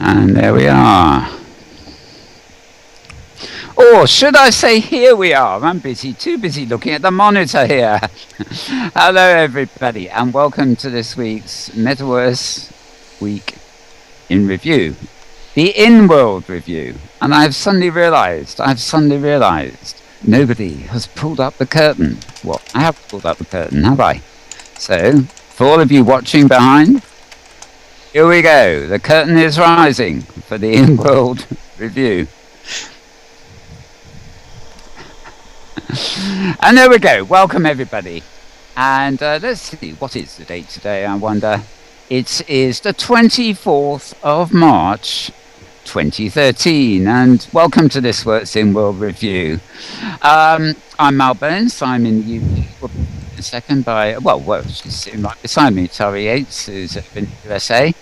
And there we are. Or should I say here we are? I'm too busy looking at the monitor here. Hello everybody and welcome to this week's Metaverse Week in Review. The Inworld Review. And I've suddenly realised nobody has pulled up the curtain. Well, I have pulled up the curtain, have I? So, for all of you watching behind, here we go. The curtain is rising for the Inworld Review. And there we go. Welcome everybody. And let's see, what is the date today? I wonder. It is the 24th of March 2013. And welcome to this week's Inworld Review. I'm Mal Burns. I'm in the UK. Second by, she's sitting right beside me, Tara Yeats, who's in the USA.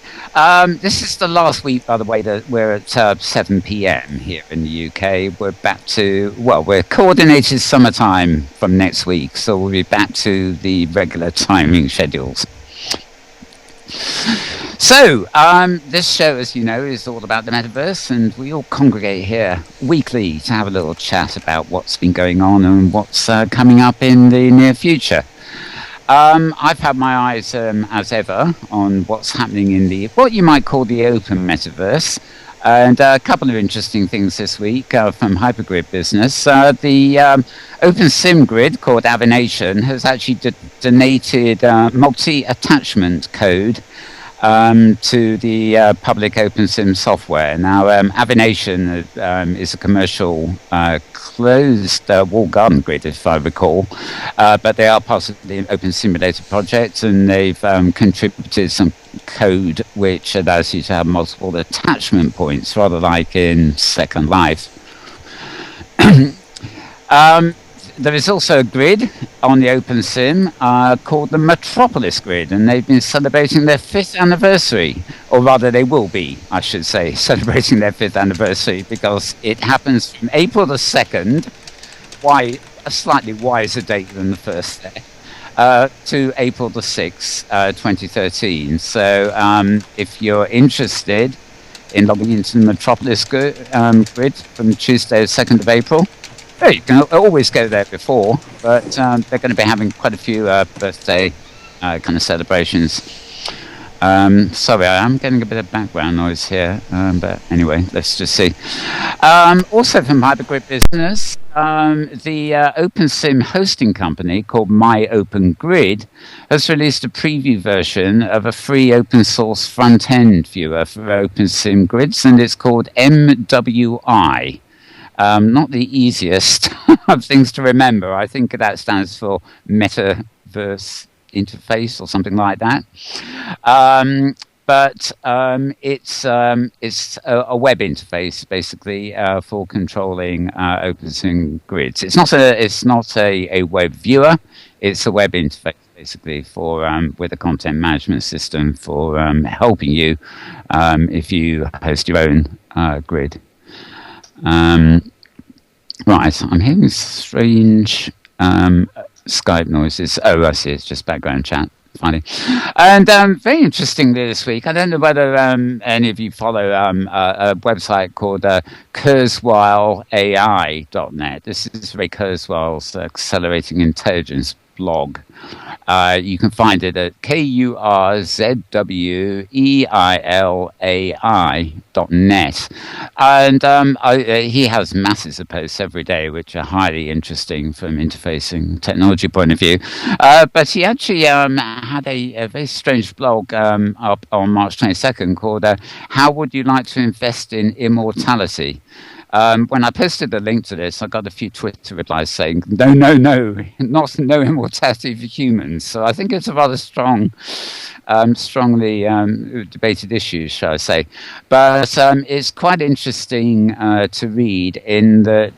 This is the last week, by the way, that we're at 7 p.m. here in the UK. We're back to, we're coordinated summertime from next week, so we'll be back to the regular timing schedules. So, this show, as you know, is all about the metaverse, and we all congregate here weekly to have a little chat about what's been going on and what's coming up in the near future. I've had my eyes, as ever, on what's happening in what you might call the open metaverse, and a couple of interesting things this week from Hypergrid Business. The open sim grid called Avination has actually donated multi-attachment code to the public OpenSim software. Now, Avination is a commercial closed wall garden grid, if I recall, but they are part of the Open Simulator project, and they've contributed some code which allows you to have multiple attachment points, rather like in Second Life. There is also a grid on the OpenSim called the Metropolis Grid, and they've been celebrating their 5th anniversary, or rather they will be, I should say, celebrating their 5th anniversary, because it happens from April the 2nd, a slightly wiser date than the first there, to April the 6th, 2013. So if you're interested in logging into the Metropolis grid from Tuesday the 2nd of April, you can always go there before, but they're going to be having quite a few birthday kind of celebrations. Sorry, I am getting a bit of background noise here, but anyway, let's just see. Also from Hypergrid Business, the OpenSim hosting company called My Open Grid has released a preview version of a free open source front-end viewer for OpenSim grids, and it's called MWI. Not the easiest of things to remember. I think that stands for Metaverse Interface or something like that. But it's a web interface basically for controlling OpenSim grids. It's not a web viewer. It's a web interface basically for with a content management system for helping you if you host your own grid. Right, I'm hearing strange Skype noises. Oh, I see, it's just background chat. Funny. And very interestingly this week, I don't know whether any of you follow a website called kurzweilai.net. This is Ray Kurzweil's Accelerating Intelligence blog. You can find it at kurzweilai.net, and he has masses of posts every day which are highly interesting from interfacing technology point of view, but he actually had a very strange blog up on March 22nd called How Would You Like to Invest in Immortality? When I posted the link to this, I got a few Twitter replies saying, no, no immortality for humans. So I think it's a rather strongly debated issue, shall I say. But it's quite interesting to read in the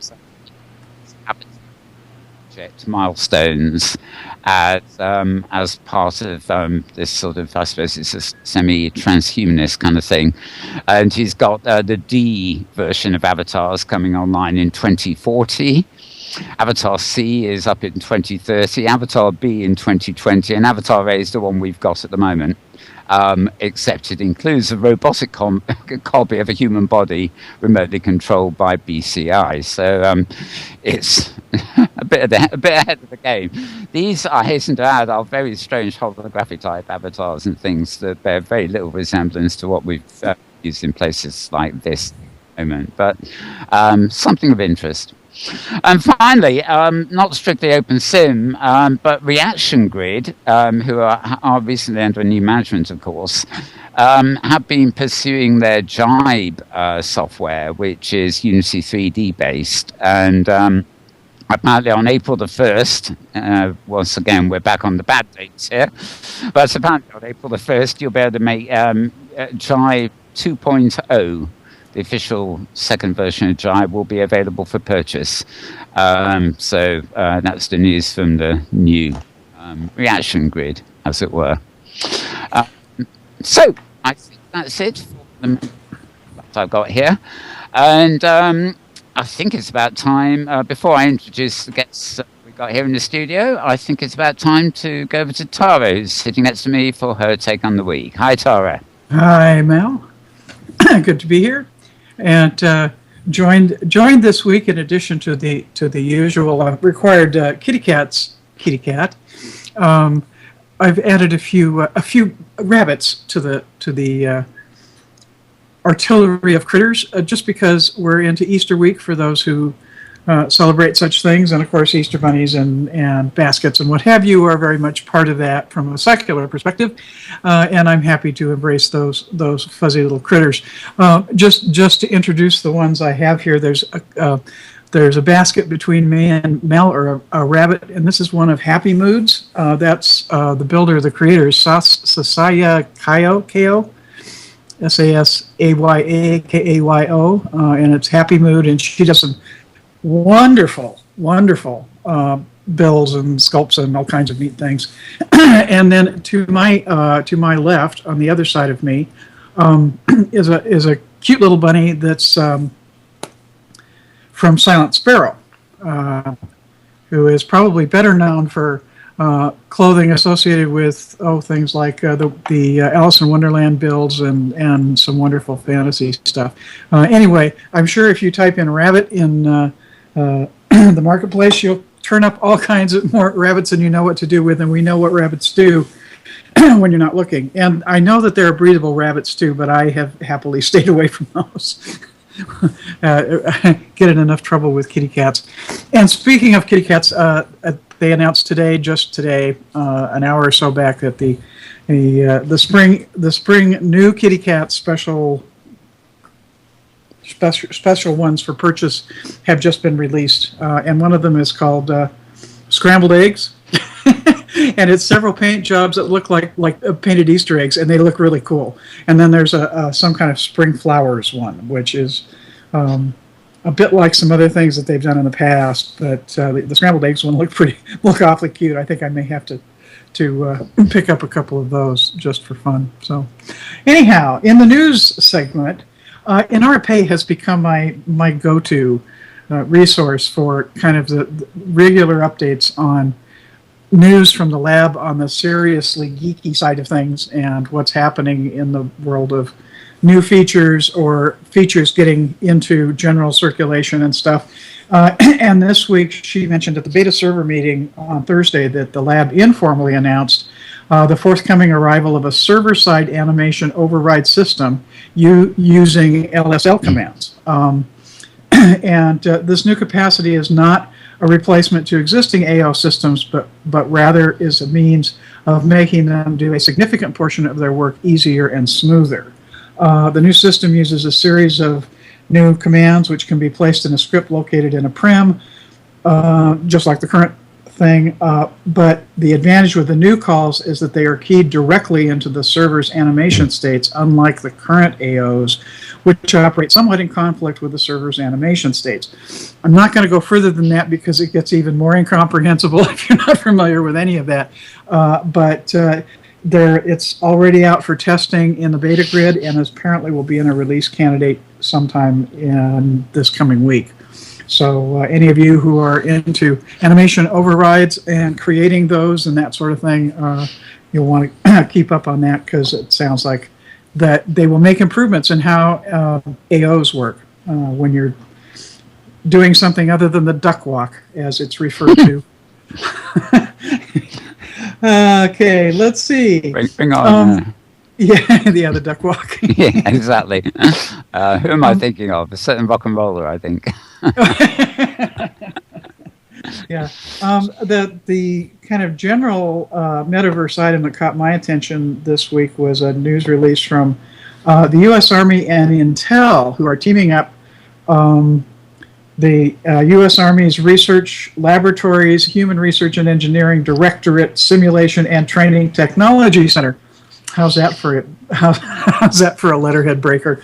project milestones as part of this sort of, I suppose it's a semi-transhumanist kind of thing. And he's got the D version of avatars coming online in 2040. Avatar C is up in 2030, Avatar B in 2020, and Avatar A is the one we've got at the moment. Except it includes a robotic copy of a human body remotely controlled by BCI. So it's a bit ahead of the game. These, I hasten to add, are very strange holographic type avatars and things that bear very little resemblance to what we've used in places like this at the moment, but something of interest. And finally, not strictly OpenSim, but Reaction Grid, who are recently under a new management, of course, have been pursuing their Jibe software, which is Unity 3D based. And apparently on April the 1st, once again, we're back on the bad dates here, but apparently on April the 1st, you'll be able to make Jibe 2.0. The official second version of Jibe will be available for purchase. So that's the news from the new Reaction Grid, as it were. So I think that's it for the that I've got here. And I think it's about time, before I introduce the guests we've got here in the studio, I think it's about time to go over to Tara, who's sitting next to me for her take on the week. Hi, Tara. Hi, Mel. Good to be here. And joined this week, in addition to the usual required kitty cat. I've added a few rabbits to the artillery of critters, just because we're into Easter week for those who celebrate such things, and of course Easter bunnies and baskets and what have you are very much part of that from a secular perspective, and I'm happy to embrace those fuzzy little critters. Just to introduce the ones I have here, there's a basket between me and Mel, or a rabbit, and this is one of Happy Moods. That's the builder, the creators, Saffia Kayo. Sasyakayo, and it's Happy Mood, and she does some wonderful builds and sculpts and all kinds of neat things. And then to my left, on the other side of me, is a cute little bunny that's from Silent Sparrow, who is probably better known for clothing associated with things like the Alice in Wonderland builds and some wonderful fantasy stuff. Anyway, I'm sure if you type in rabbit in the marketplace, you'll turn up all kinds of more rabbits than you know what to do with, and we know what rabbits do when you're not looking. And I know that there are breedable rabbits too, but I have happily stayed away from those. Get in enough trouble with kitty cats. And speaking of kitty cats, they announced just today, an hour or so back, that the spring new kitty cat special ones for purchase have just been released, and one of them is called Scrambled Eggs. And it's several paint jobs that look like painted Easter eggs, and they look really cool. And then there's some kind of spring flowers one, which is a bit like some other things that they've done in the past. But the scrambled eggs one look awfully cute. I think I may have to pick up a couple of those just for fun. So anyhow, in the news segment, NRPay has become my go-to resource for kind of the regular updates on news from the lab on the seriously geeky side of things and what's happening in the world of new features or features getting into general circulation and stuff. And this week, she mentioned at the beta server meeting on Thursday that the lab informally announced the forthcoming arrival of a server-side animation override system using LSL commands. And this new capacity is not a replacement to existing AO systems, but rather is a means of making them do a significant portion of their work easier and smoother. The new system uses a series of new commands which can be placed in a script located in a prem, just like the current thing, but the advantage with the new calls is that they are keyed directly into the server's animation states, unlike the current AOs, which operate somewhat in conflict with the server's animation states. I'm not going to go further than that because it gets even more incomprehensible if you're not familiar with any of that, but it's already out for testing in the beta grid and apparently will be in a release candidate sometime in this coming week. So any of you who are into animation overrides and creating those and that sort of thing, you'll want to keep up on that, because it sounds like that they will make improvements in how AOs work when you're doing something other than the duck walk, as it's referred to. Okay, let's see. Bring on. Yeah, the duck walk. Yeah, exactly. Who am I thinking of? A certain rock and roller, I think. Yeah. The kind of general metaverse item that caught my attention this week was a news release from the U.S. Army and Intel, who are teaming up. The U.S. Army's Research Laboratories, Human Research and Engineering Directorate Simulation and Training Technology Center. How's that for a letterhead breaker?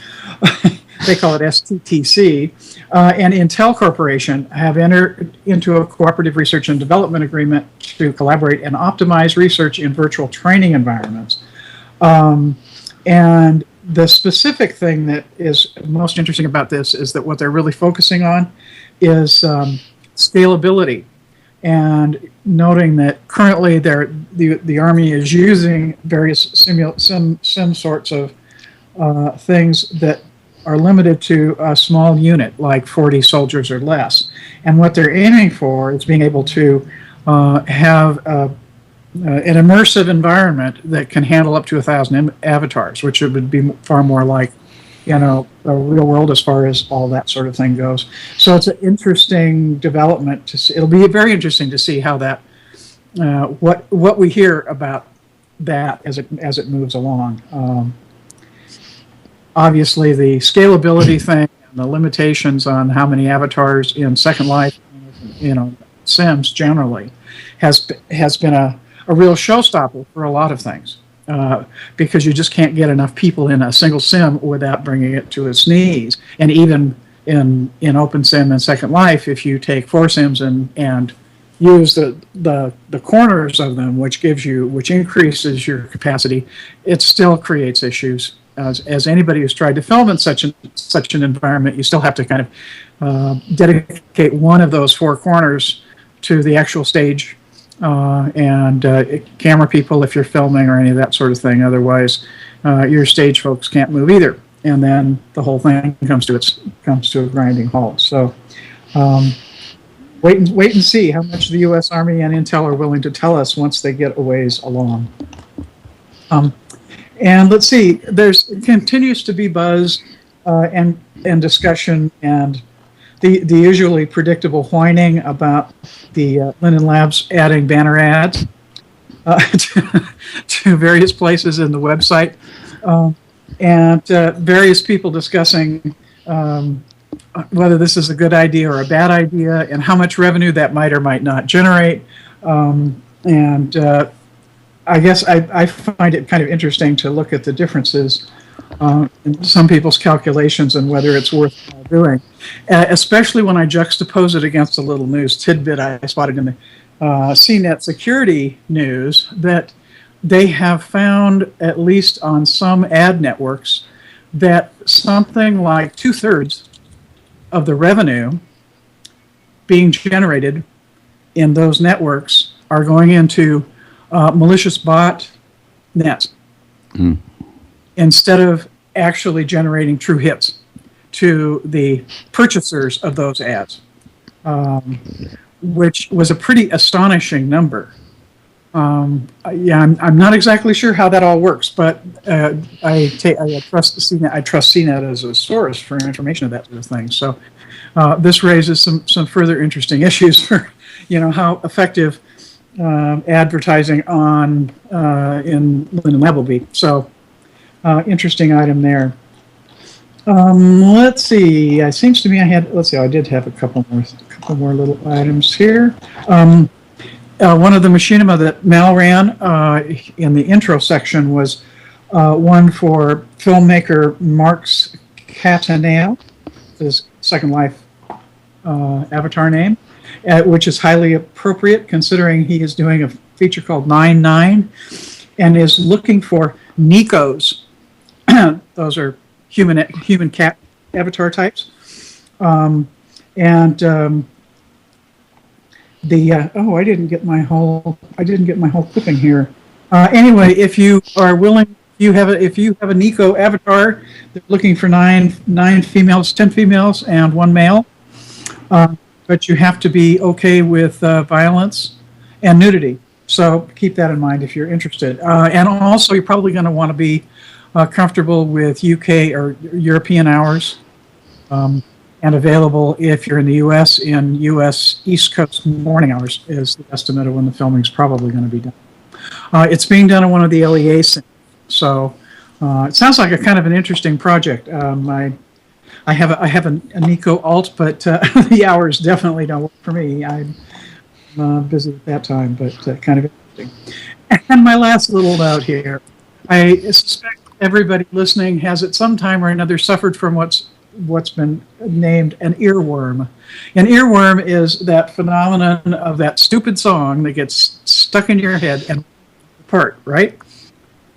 They call it STTC. And Intel Corporation have entered into a cooperative research and development agreement to collaborate and optimize research in virtual training environments. And the specific thing that is most interesting about this is that what they're really focusing on is scalability, and noting that currently the Army is using various sim sorts of things that are limited to a small unit, like 40 soldiers or less. And what they're aiming for is being able to have an immersive environment that can handle up to 1,000 avatars, which it would be far more like, a real world as far as all that sort of thing goes. So it's an interesting development to see. It'll be very interesting to see how that, what we hear about that as it moves along. Obviously, the scalability thing and the limitations on how many avatars in Second Life, Sims generally, has been a real showstopper for a lot of things, because you just can't get enough people in a single sim without bringing it to its knees. And even in OpenSim and Second Life, if you take 4 sims and use the corners of them, which increases your capacity, it still creates issues. As anybody who's tried to film in such an environment, you still have to kind of dedicate one of those 4 corners to the actual stage, and camera people if you're filming or any of that sort of thing. Otherwise, your stage folks can't move either, and then the whole thing comes to a grinding halt. So wait and see how much the U.S. Army and Intel are willing to tell us once they get a ways along. And let's see, continues to be buzz and discussion and the usually predictable whining about the Linden Labs adding banner ads to various places in the website, and various people discussing whether this is a good idea or a bad idea and how much revenue that might or might not generate. I guess I find it kind of interesting to look at the differences in some people's calculations and whether it's worth doing, especially when I juxtapose it against a little news tidbit I spotted in the CNET security news, that they have found, at least on some ad networks, that something like 2/3 of the revenue being generated in those networks are going into malicious bot nets, instead of actually generating true hits to the purchasers of those ads, which was a pretty astonishing number. I'm not exactly sure how that all works, but I trust CNET. I trust CNET as a source for information of that sort of thing. So this raises some further interesting issues for how effective advertising on in Linden Lab will be. So interesting item there. Let's see. It seems to me I did have a couple more little items here. One of the machinima that Mal ran in the intro section was one for filmmaker Mark's Cataneo, his Second Life avatar name, which is highly appropriate considering he is doing a feature called 9-9 and is looking for Nikos. Those are human cat avatar types. And And I didn't get my whole clipping here. Anyway, if you are willing, if you have a Nico avatar, they're looking for nine females, 10 females, and 1 male. But you have to be okay with violence and nudity. So keep that in mind if you're interested. And also, you're probably going to want to be comfortable with UK or European hours, and available if you're in the U.S. in U.S. East Coast morning hours is the estimate of when the filming is probably going to be done. It's being done in one of the LEA centers, so it sounds like a kind of an interesting project. I have a Nico alt, but the hours definitely don't work for me. I'm busy at that time, but kind of interesting. And my last little note here, I suspect everybody listening has at some time or another suffered from what's been named an earworm. An earworm is that phenomenon of that stupid song that gets stuck in your head and apart, right?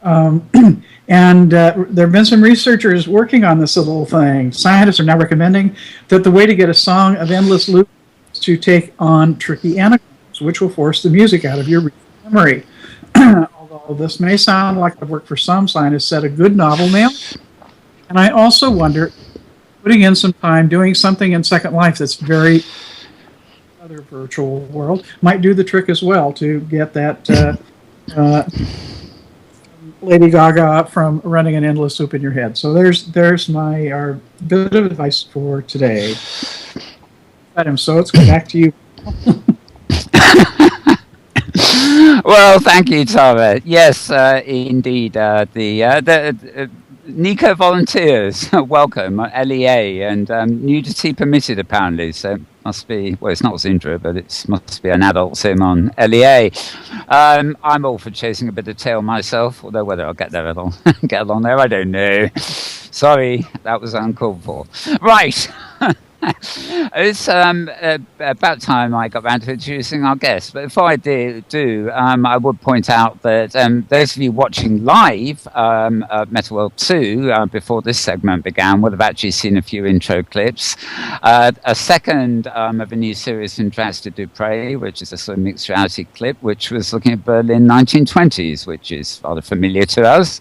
And there have been some researchers working on this little thing. Scientists are now recommending that the way to get a song of endless loop is to take on tricky anagrams, which will force the music out of your memory. Although this may sound like the work for some, scientists said a good novel nail. And I also wonder, putting in some time, doing something in Second Life that's very other virtual world might do the trick as well to get that Lady Gaga from running an endless loop in your head. So there's our bit of advice for today. Adam, so let's go back to you. Well, thank you, Tara. Yes, indeed. The Nico volunteers, welcome, LEA, and nudity permitted apparently, so it must be, well, it's not Zindra, but it must be an adult sim on LEA. I'm all for chasing a bit of tail myself, although whether I'll get along there, I don't know. Sorry, that was uncalled for. Right. It's about time I got around to introducing our guest. But before I do, I would point out that those of you watching live at Metal World 2 before this segment began would have actually seen a few intro clips. A second of a new series from Drastic Dupre, which is a sort of mixed reality clip, which was looking at Berlin 1920s, which is rather familiar to us.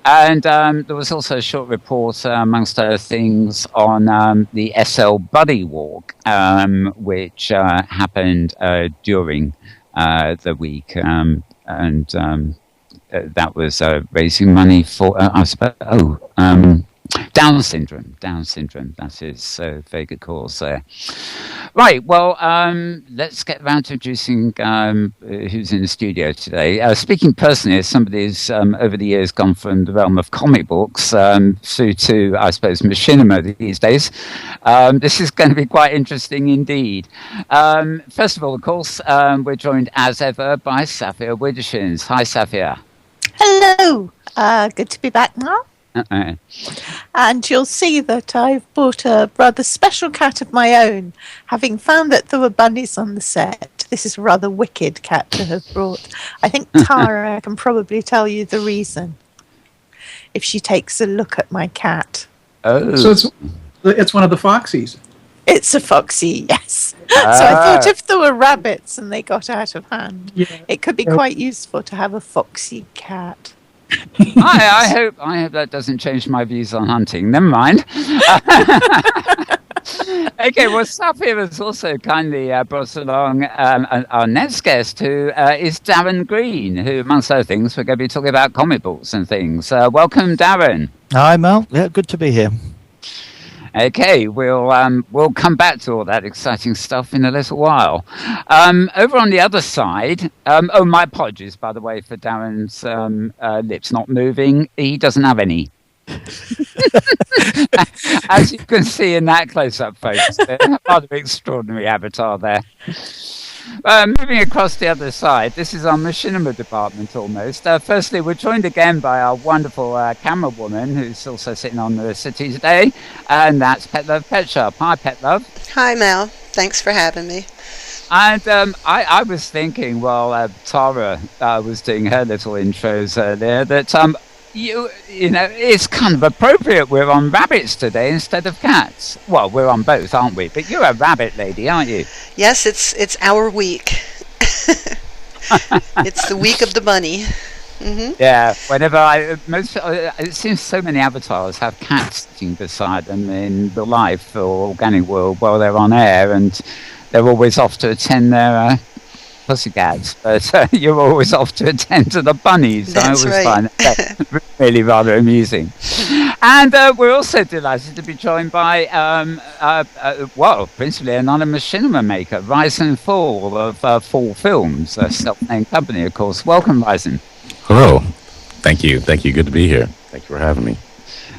And there was also a short report, amongst other things, on the SL Buddy Walk, which happened during the week, and that was raising money for, I suppose, Down syndrome. That is a very good cause there. Right, well, let's get around to introducing who's in the studio today. Speaking personally, as somebody who's over the years gone from the realm of comic books through to, I suppose, machinima these days, this is going to be quite interesting indeed. First of all, of course, we're joined as ever by Saffia Widdershins. Hi, Saffia. Hello. Good to be back now. And you'll see that I've bought a rather special cat of my own, having found that there were bunnies on the set. This is a rather wicked cat to have brought. I think Tara can probably tell you the reason if she takes a look at my cat. Oh, so it's one of the foxies. It's a foxy, yes. So I thought if there were rabbits and they got out of hand, it could be quite useful to have a foxy cat. I hope that doesn't change my views on hunting. Never mind. Okay, well, Saffia has also kindly brought along our next guest, who is Darren Green, who, amongst other things, we're going to be talking about comic books and things. Welcome, Darren. Hi, Mel. Yeah, good to be here. Okay, we'll come back to all that exciting stuff in a little while. Over on the other side, my apologies, by the way, for Darren's lips not moving. He doesn't have any. As you can see in that close-up, folks, rather extraordinary avatar there. Moving across the other side, this is our machinima department almost. Firstly, we're joined again by our wonderful camera woman, who's also sitting on the city today, and that's Petlove Petshop. Hi, Petlove. Hi, Mel. Thanks for having me. And I was thinking, while Tara was doing her little intros earlier, that you know, it's kind of appropriate. We're on rabbits today instead of cats. Well, we're on both, aren't we? But you're a rabbit lady, aren't you? Yes, it's our week. It's the week of the bunny. Mm-hmm. Yeah, whenever it seems so many avatars have cats sitting beside them in the life or organic world while they're on air, and they're always off to attend their pussycats, but you're always off to attend to the bunnies. That's I always right. find that really rather amusing. And we're also delighted to be joined by, principally another machinima maker, Rysan Fall of Fall Films, a self-named company, of course. Welcome, Rysan. Hello. Thank you. Good to be here. Thank you for having me.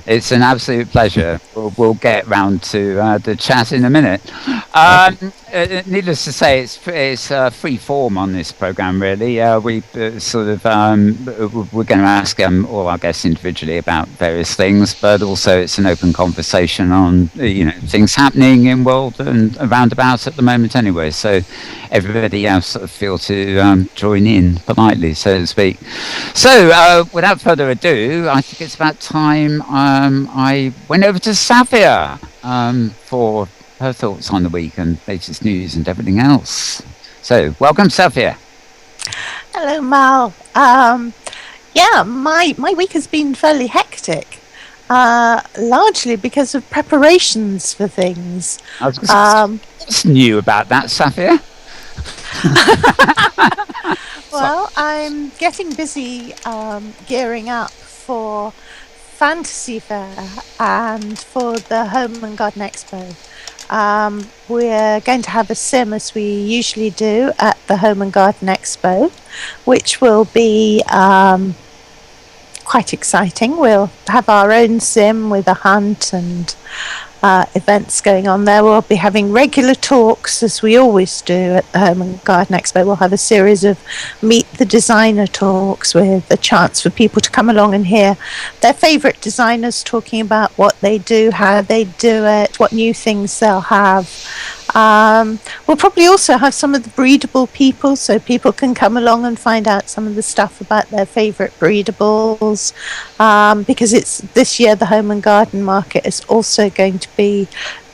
It's an absolute pleasure. We'll get round to the chat in a minute. Needless to say, it's free form on this program. Really, we're going to ask all our guests individually about various things, but also it's an open conversation on things happening in world and around about at the moment. Anyway, so everybody sort of feel to join in politely, so to speak. So, without further ado, I think it's about time. I went over to Saffia for her thoughts on the week and latest news and everything else. So, welcome, Saffia. Hello, Mal. My week has been fairly hectic, largely because of preparations for things. What's new about that, Saffia? Well, I'm getting busy gearing up for Fantasy Fair and for the Home and Garden Expo. We're going to have a sim, as we usually do, at the Home and Garden Expo, which will be quite exciting. We'll have our own sim with a hunt and events going on there. We'll be having regular talks, as we always do at the Home and Garden Expo. We'll have a series of Meet the Designer talks with a chance for people to come along and hear their favourite designers talking about what they do, how they do it, what new things they'll have. We'll probably also have some of the breedable people, so people can come along and find out some of the stuff about their favourite breedables, because it's this year the Home and Garden Market is also going to be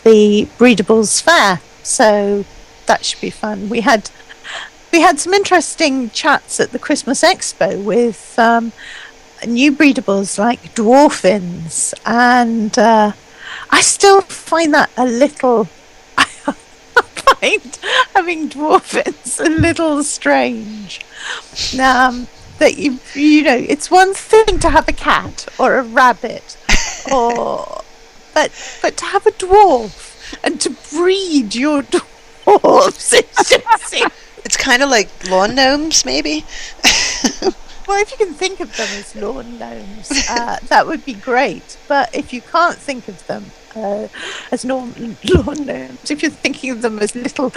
the Breedables Fair, so that should be fun. We had some interesting chats at the Christmas Expo with new breedables like dwarfins, and I still find that a little having dwarfins a little strange. That it's one thing to have a cat or a rabbit, but to have a dwarf and to breed your dwarfs, It's kind of like lawn gnomes, maybe. Well, if you can think of them as lawn gnomes, that would be great. But if you can't think of them as lawn gnomes, if you're thinking of them as little,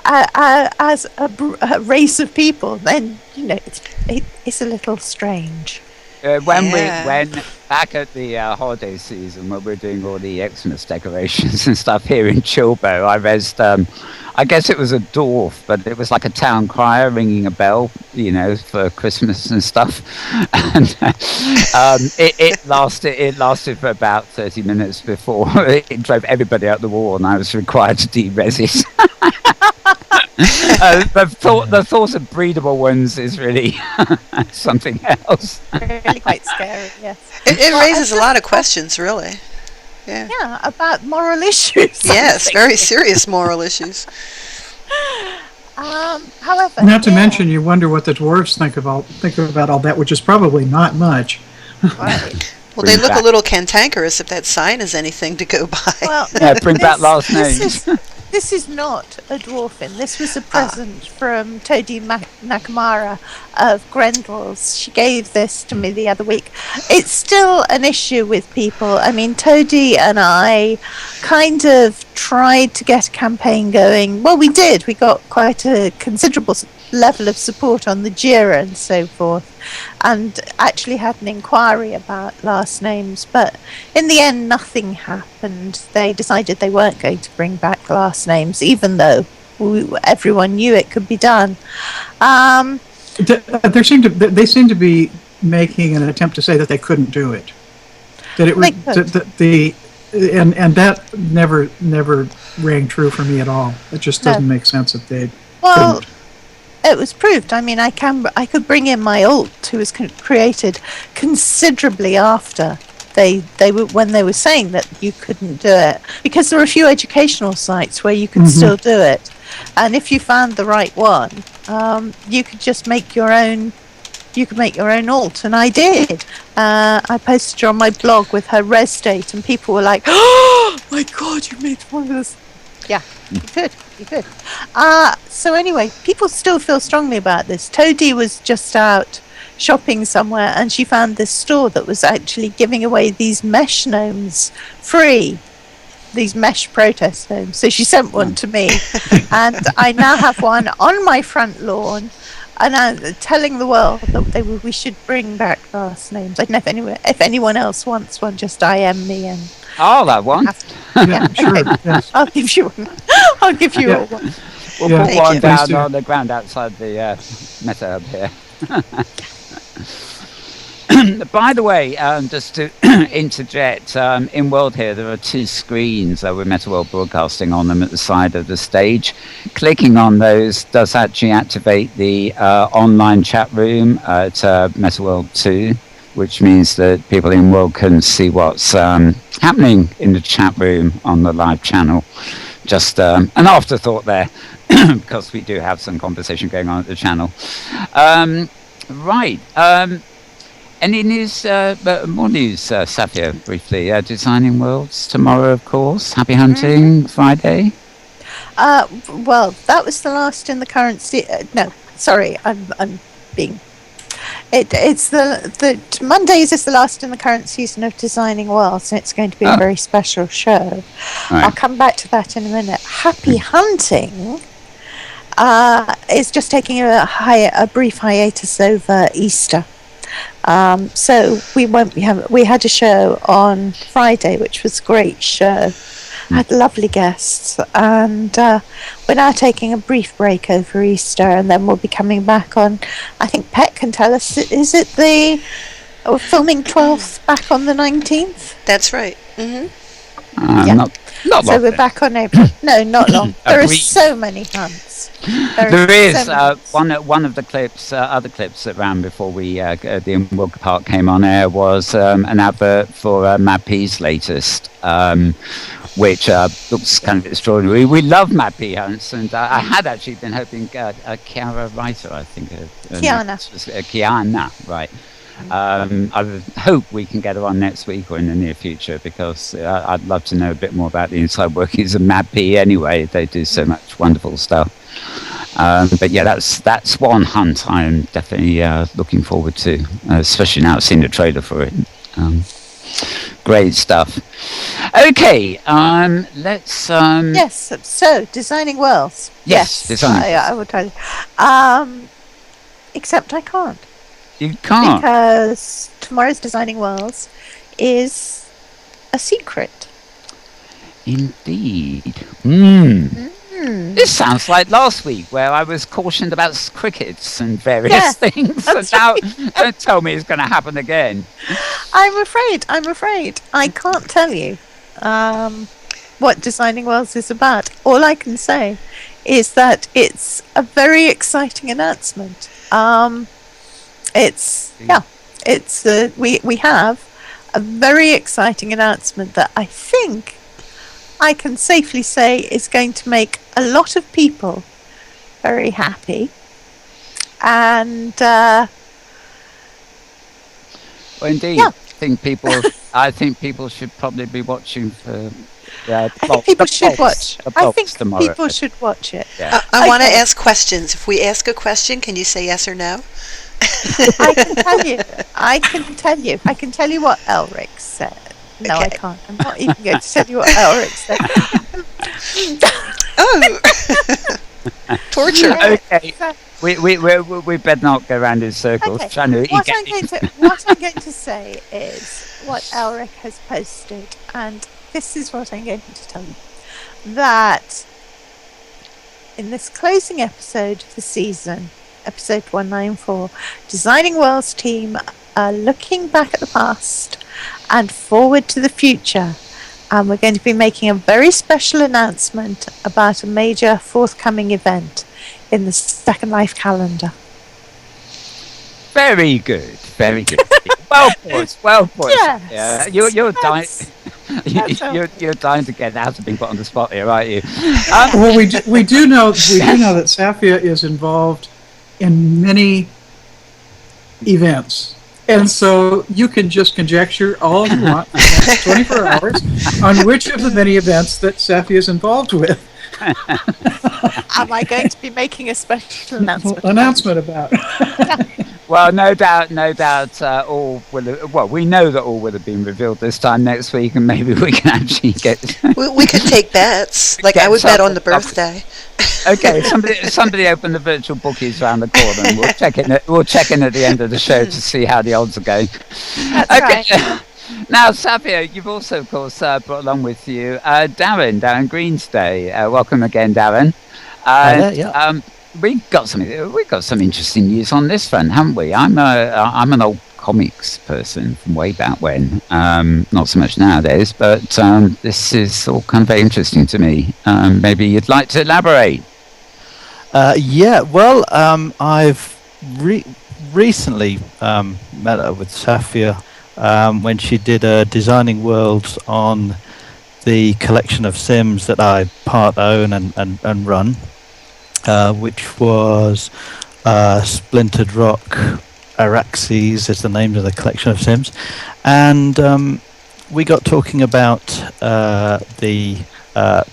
as a race of people, then it's a little strange. When back at the holiday season, when we're doing all the Xmas decorations and stuff here in Chilbo, I raised, I guess it was a dwarf, but it was like a town crier ringing a bell, for Christmas and stuff. And it lasted for about 30 minutes before it drove everybody out the wall, and I was required to de-res it. The thought of breedable ones is really something else. Really quite scary, yes. It raises a lot of questions, really. Yeah, about moral issues. Yes, very serious moral issues. However, not to mention, you wonder what the dwarves think about all that, which is probably not much. Right. Well, they look a little cantankerous if that sign is anything to go by. Well, bring back last names. This is not a dwarfin. This was a present from Toadie Nakamura of Grendel's. She gave this to me the other week. It's still an issue with people. I mean, Toadie and I kind of tried to get a campaign going. Well, we did. We got quite a considerable level of support on the JIRA and so forth, and actually had an inquiry about last names, but in the end nothing happened. They decided they weren't going to bring back last names, even though everyone knew it could be done. They seem to be making an attempt to say that they couldn't do it. That it They was could. and that never rang true for me at all. It just doesn't make sense that they Well, couldn't. it was proved. I mean, I could bring in my alt, who was created considerably after they were, when they were saying that you couldn't do it, because there are a few educational sites where you can still do it, and if you found the right one, you could just make your own. You could make your own alt, and I did. I posted her on my blog with her res date, and people were like, "Oh my god, you made one of this!" Yeah, you could. So anyway, people still feel strongly about this. Toadie was just out shopping somewhere, and she found this store that was actually giving away these mesh gnomes free. These mesh protest gnomes. So she sent one to me, and I now have one on my front lawn. And I'm telling the world that we should bring back last names. I don't know if anyone else wants one, just IM me and I'll have one. Yeah, sure. Yes. I'll give you one. I'll give you all one. We'll Yeah, put thank one you. down Please do. on the ground outside the Meta Hub here. By the way, just to interject, Inworld here, there are two screens with MetaWorld Broadcasting on them at the side of the stage. Clicking on those does actually activate the online chat room at MetaWorld 2, which means that people in World can see what's happening in the chat room on the live channel. Just an afterthought there, because we do have some conversation going on at the channel. Right. Any news, more news, Saffia, briefly? Designing Worlds tomorrow, of course. Happy hunting, Friday. Well, that was the last in the current no, sorry, I'm being... It's the Mondays is the last in the current season of Designing Worlds, and it's going to be a very special show. Right. I'll come back to that in a minute. Happy Hunting is just taking a brief hiatus over Easter. So we had a show on Friday, which was a great show. Had lovely guests, and we're now taking a brief break over Easter, and then we'll be coming back on. I think Pet can tell us. Is it we're filming 12th back on the 19th? That's right. Yeah. Not long. So we're back on April. No, not long. There are brief. so many hunts. There is so many hunts. one of the clips, other clips that ran before the Inworld Park came on air was an advert for Mad P's latest, which looks kind of extraordinary. We love Mad P hunts, and I had actually been hoping Kiara Writer, I think. Kiana, right. I would hope we can get her on next week or in the near future, because I'd love to know a bit more about the inside workings of Mad P anyway. They do so much wonderful stuff. But yeah, that's one hunt I'm definitely looking forward to, especially now I've seen the trailer for it. Great stuff. Okay, let's... Yes, so Designing Worlds. Yes, Designing I will tell you. Except I can't. You can't. Because tomorrow's Designing Worlds is a secret. Indeed. This sounds like last week, where I was cautioned about crickets and various things. And now, don't tell me it's going to happen again. I'm afraid. I can't tell you what Designing Worlds is about. All I can say is that it's a very exciting announcement. We have a very exciting announcement that I think I can safely say is going to make a lot of people very happy. And Well, indeed, yeah. I think people should probably be watching for. I think people should watch. I think tomorrow. people should watch it. Yeah. I want to ask questions. If we ask a question, can you say yes or no? I can tell you. I can tell you what Elric said. No, Okay. I can't. I'm not even going to tell you what Elric said. Oh, torture. Okay. We better not go around in circles. Okay. Trying to What I'm going to say is what Elric has posted, and this is what I'm going to tell you. That in this closing episode of the season, episode 194, Designing Worlds team looking back at the past and forward to the future. And we're going to be making a very special announcement about a major forthcoming event in the Second Life calendar. Very good, very good. Well put, well put. Yes, Yeah, you're dying. You're dying to get out of being put on the spot here, aren't you? Well, we do know that Saffia is involved in many events, and so you can just conjecture all you want for the next 24 hours on which of the many events that Saffia is involved with. Am I going to be making a special announcement about? Well, no doubt, all will. Well, we know that all will have been revealed this time next week, and maybe we can actually get. We could take bets. Like I would bet on the birthday. Okay, somebody open the virtual bookies around the corner, and we'll check in. We'll check in at the end of the show to see how the odds are going. That's right. Now, Saffia, you've also, of course, brought along with you Darren Green's Day. Welcome again, Darren. We've got some interesting news on this front, haven't we? I'm an old comics person from way back when, not so much nowadays, but this is all kind of very interesting to me. Maybe you'd like to elaborate. Well, I've recently met up with Saffia when she did designing worlds on the collection of Sims that I part own and run, which was Splintered Rock, Araxes is the name of the collection of Sims, and we got talking about the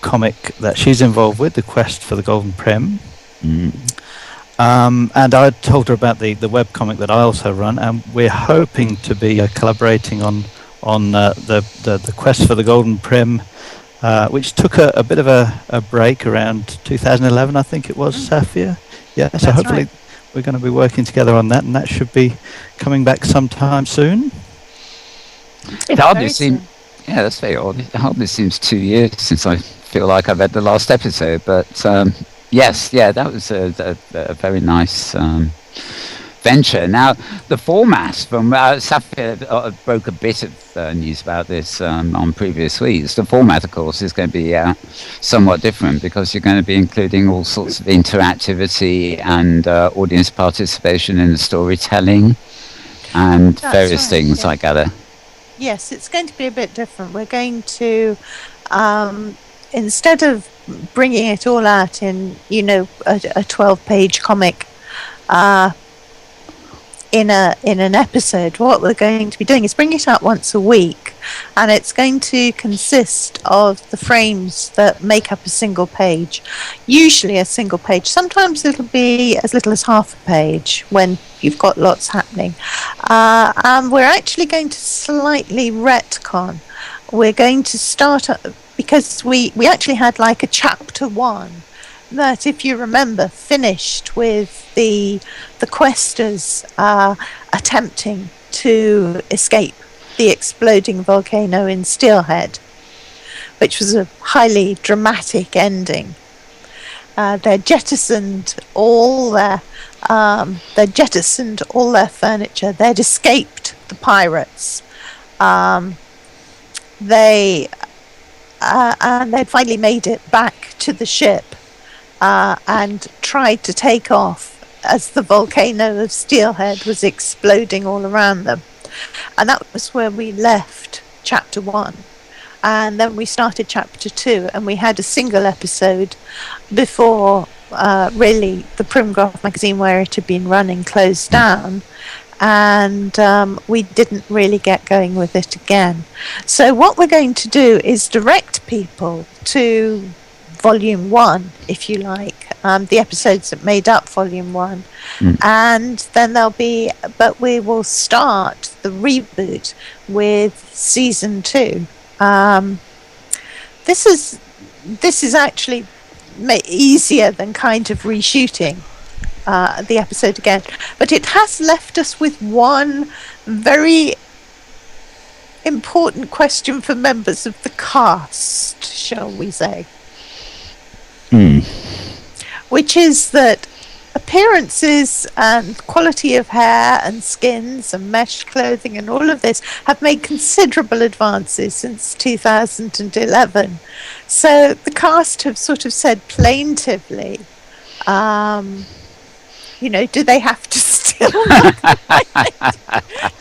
comic that she's involved with, The Quest for the Golden Prim. And I told her about the webcomic that I also run, and we're hoping to be collaborating on the Quest for the Golden Prim, which took a bit of a break around 2011, I think it was, Saffia. Yeah, so That's hopefully we're going to be working together on that, and that should be coming back sometime soon. It hardly seems. Yeah, that's very odd. It hardly seems 2 years since I feel like I read the last episode, but. Yes, that was a very nice venture. Now, the format from Saffia broke a bit of news about this on previous weeks. The format, of course, is going to be somewhat different because you're going to be including all sorts of interactivity and audience participation in the storytelling and various things, I gather. Yes, it's going to be a bit different. We're going to, instead of bringing it all out in, a 12-page comic in an episode, what we're going to be doing is bring it out once a week, and it's going to consist of the frames that make up a single page, usually a single page. Sometimes it'll be as little as half a page when you've got lots happening, and we're actually going to slightly retcon. We're going to start because we actually had like a chapter 1 that, if you remember, finished with the questers attempting to escape the exploding volcano in Steelhead, which was a highly dramatic ending. They jettisoned all their furniture. They'd escaped the pirates. And they'd finally made it back to the ship and tried to take off as the volcano of Steelhead was exploding all around them. And that was where we left chapter 1. And then we started chapter 2, and we had a single episode before really the Primgraph magazine, where it had been running, closed down. And we didn't really get going with it again. So what we're going to do is direct people to volume 1, if you like, the episodes that made up volume 1, and then but we will start the reboot with season 2. This is actually easier than kind of reshooting the episode again, but it has left us with one very important question for members of the cast, shall we say, which is that appearances and quality of hair and skins and mesh clothing and all of this have made considerable advances since 2011. So the cast have sort of said plaintively, do they have to still look like in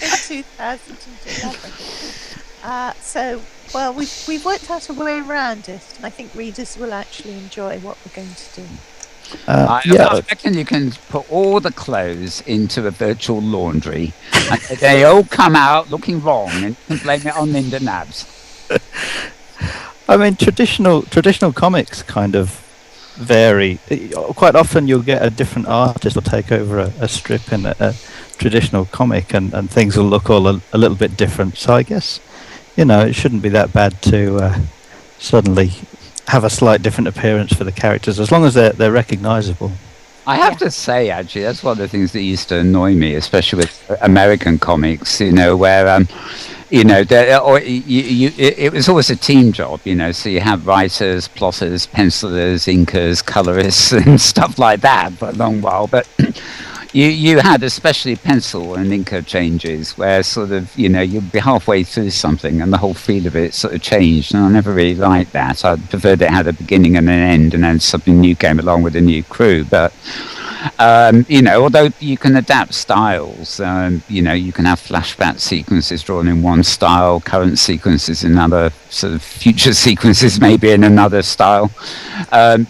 2011? Well, we've worked out a way around it, and I think readers will actually enjoy what we're going to do. I reckon you can put all the clothes into a virtual laundry, and they all come out looking wrong, and you can blame it on Linda Nabs. I mean, traditional comics kind of vary. Quite often you'll get a different artist will take over a strip in a traditional comic, and things will look all a little bit different. So I guess, it shouldn't be that bad to suddenly have a slight different appearance for the characters, as long as they're recognisable. I have to say, actually, that's one of the things that used to annoy me, especially with American comics, where it was always a team job, so you have writers, plotters, pencilers, inkers, colorists, and stuff like that for a long while. But you had especially pencil and inker changes where sort of, you'd be halfway through something and the whole feel of it sort of changed. And I never really liked that. I preferred it had a beginning and an end, and then something new came along with a new crew. But although you can adapt styles, you can have flashback sequences drawn in one style, current sequences in another, sort of future sequences maybe in another style, where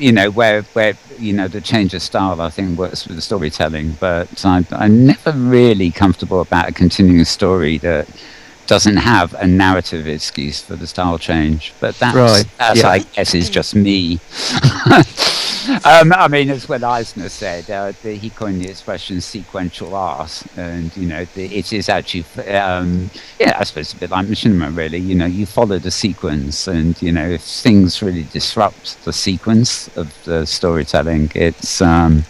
the change of style, I think, works with the storytelling. But I'm never really comfortable about a continuing story that doesn't have a narrative excuse for the style change. But I guess, is just me. I mean, as what Eisner said, he coined the expression sequential art, and it is actually, I suppose a bit like machinima, really. You follow the sequence, and if things really disrupt the sequence of the storytelling, it's I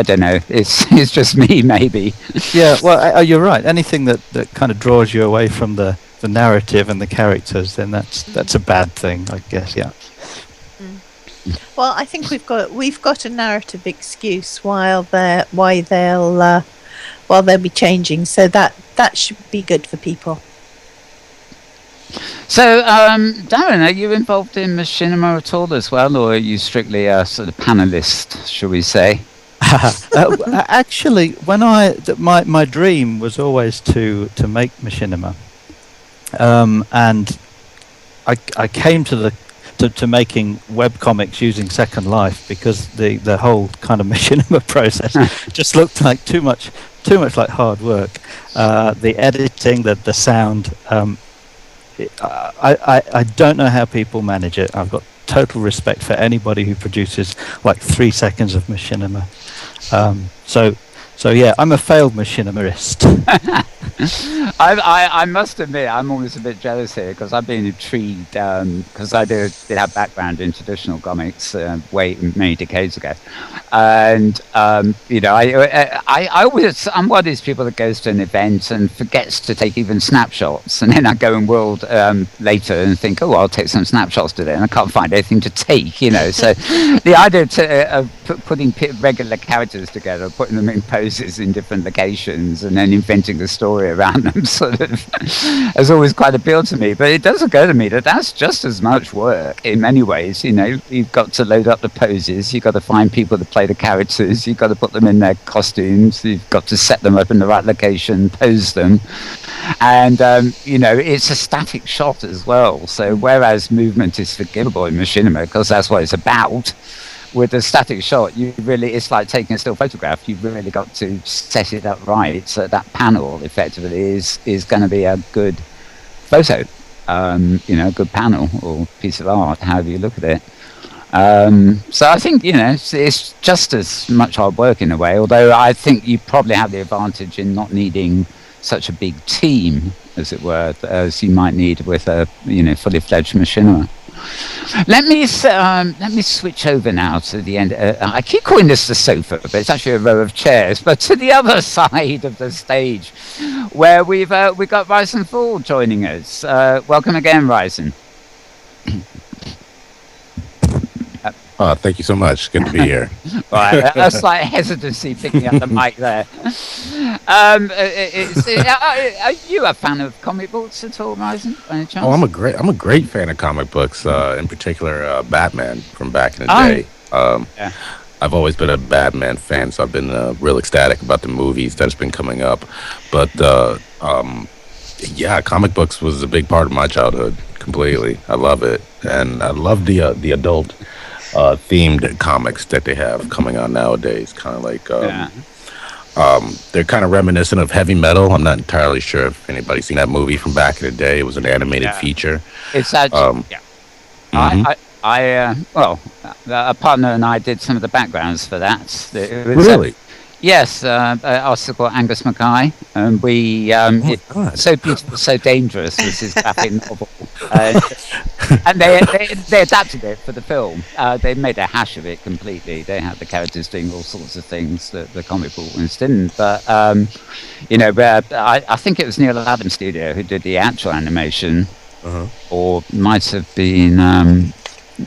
don't know. It's just me, maybe. Yeah, well, you're right. Anything that kind of draws you away from the narrative and the characters, then that's a bad thing, I guess. Yeah. Well, I think we've got a narrative excuse while they'll be changing, so that should be good for people. So, Darren, are you involved in machinima at all as well, or are you strictly a sort of panelist, shall we say? Actually, when my dream was always to make machinima, and I came to making webcomics using Second Life because the whole kind of machinima process just looked like too much like hard work. The editing, the sound, I don't know how people manage it. I've got total respect for anybody who produces like 3 seconds of machinima. So yeah, I'm a failed machinimarist. I must admit, I'm always a bit jealous here because I've been intrigued because I did have background in traditional comics many decades ago, and I'm one of these people that goes to an event and forgets to take even snapshots, and then I go in World later and think, I'll take some snapshots today, and I can't find anything to take, So the idea of putting regular characters together, putting them in poses in different locations, and then inventing a story around them sort of has always quite appealed to me. But it does occur to me that that's just as much work in many ways. You've got to load up the poses, you've got to find people to play the characters, you've got to put them in their costumes, you've got to set them up in the right location, pose them, and it's a static shot as well. So whereas movement is forgivable in machinima because that's what it's about, with a static shot, it's like taking a still photograph. You've really got to set it up right so that panel effectively is going to be a good photo, a good panel or piece of art, however you look at it. So I think, it's just as much hard work in a way, although I think you probably have the advantage in not needing such a big team, as it were, as you might need with a, fully fledged machinima. Let me switch over now to the end. I keep calling this the sofa, but it's actually a row of chairs. But to the other side of the stage, where we've got Rysan Fall joining us. Welcome again, Rysan. Oh, thank you so much. Good to be here. Right, a slight hesitancy picking up the mic there. Are you a fan of comic books at all, Rysan, by any chance? Oh, I'm a great fan of comic books. In particular, Batman from back in the day. Yeah. I've always been a Batman fan, so I've been real ecstatic about the movies that's been coming up. But yeah, comic books was a big part of my childhood. Completely, I love it, and I love the adult themed comics that they have coming on nowadays. Kind of like they're kind of reminiscent of Heavy Metal. I'm not entirely sure if anybody's seen that movie from back in the day. It was an animated feature. It's actually, a partner and I did some of the backgrounds for that. Really? Yes, also called Angus Mackay, and we So Beautiful, So Dangerous was his graphic novel, and they adapted it for the film. They made a hash of it completely. They had the characters doing all sorts of things that the comic book ones didn't. But I think it was Neil Adams Studio who did the actual animation, or might have been.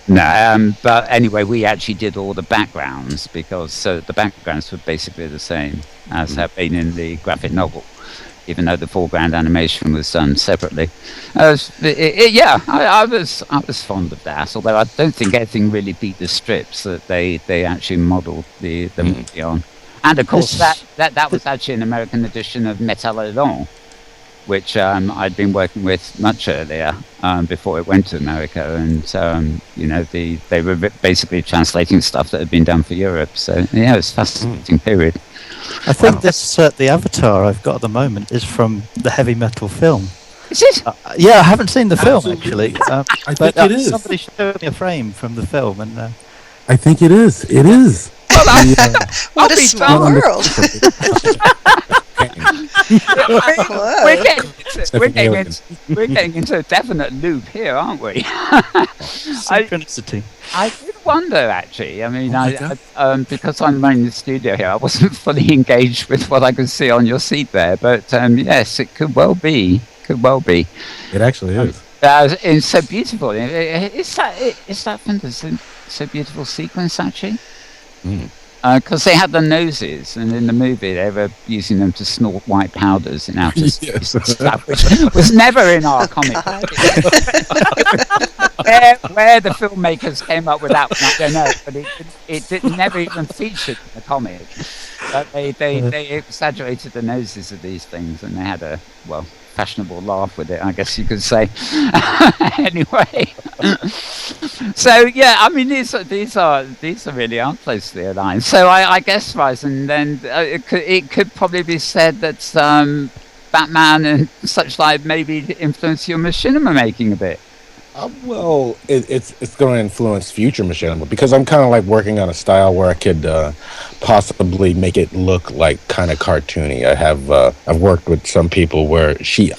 But anyway, we actually did all the backgrounds because the backgrounds were basically the same as have been in the graphic novel, even though the foreground animation was done separately. I was fond of that, although I don't think anything really beat the strips that they actually modelled the movie on. And of course, that was actually an American edition of Metalodon, which I'd been working with much earlier before it went to America, and they were basically translating stuff that had been done for Europe. So yeah, it was a fascinating period. I think this the avatar I've got at the moment is from the Heavy Metal film. Is it? Yeah, I haven't seen the film actually. I think it is. Somebody showed me a frame from the film, and I think it is. It is. What a small world. We're getting into a definite loop here, aren't we? synchronicity. I did wonder, actually. I mean, because I'm running the studio here, I wasn't fully engaged with what I could see on your seat there. But yes, it could well be. It actually is. It's so beautiful. Is that from the So Beautiful sequence, actually? Because they had the noses, and in the movie they were using them to snort white powders in outer space, stuff, which was never in our comic. Where the filmmakers came up with that one, I don't know, but it never even featured in the comic. But they exaggerated the noses of these things, and they had a fashionable laugh with it, I guess you could say. Anyway, so yeah, I mean these are really are closely aligned. So I guess, Rysan, then it could probably be said that Batman and such like maybe influence your machinima making a bit. Well, it's going to influence future machinima because I'm kind of like working on a style where I could possibly make it look like kind of cartoony. I've worked with some people where she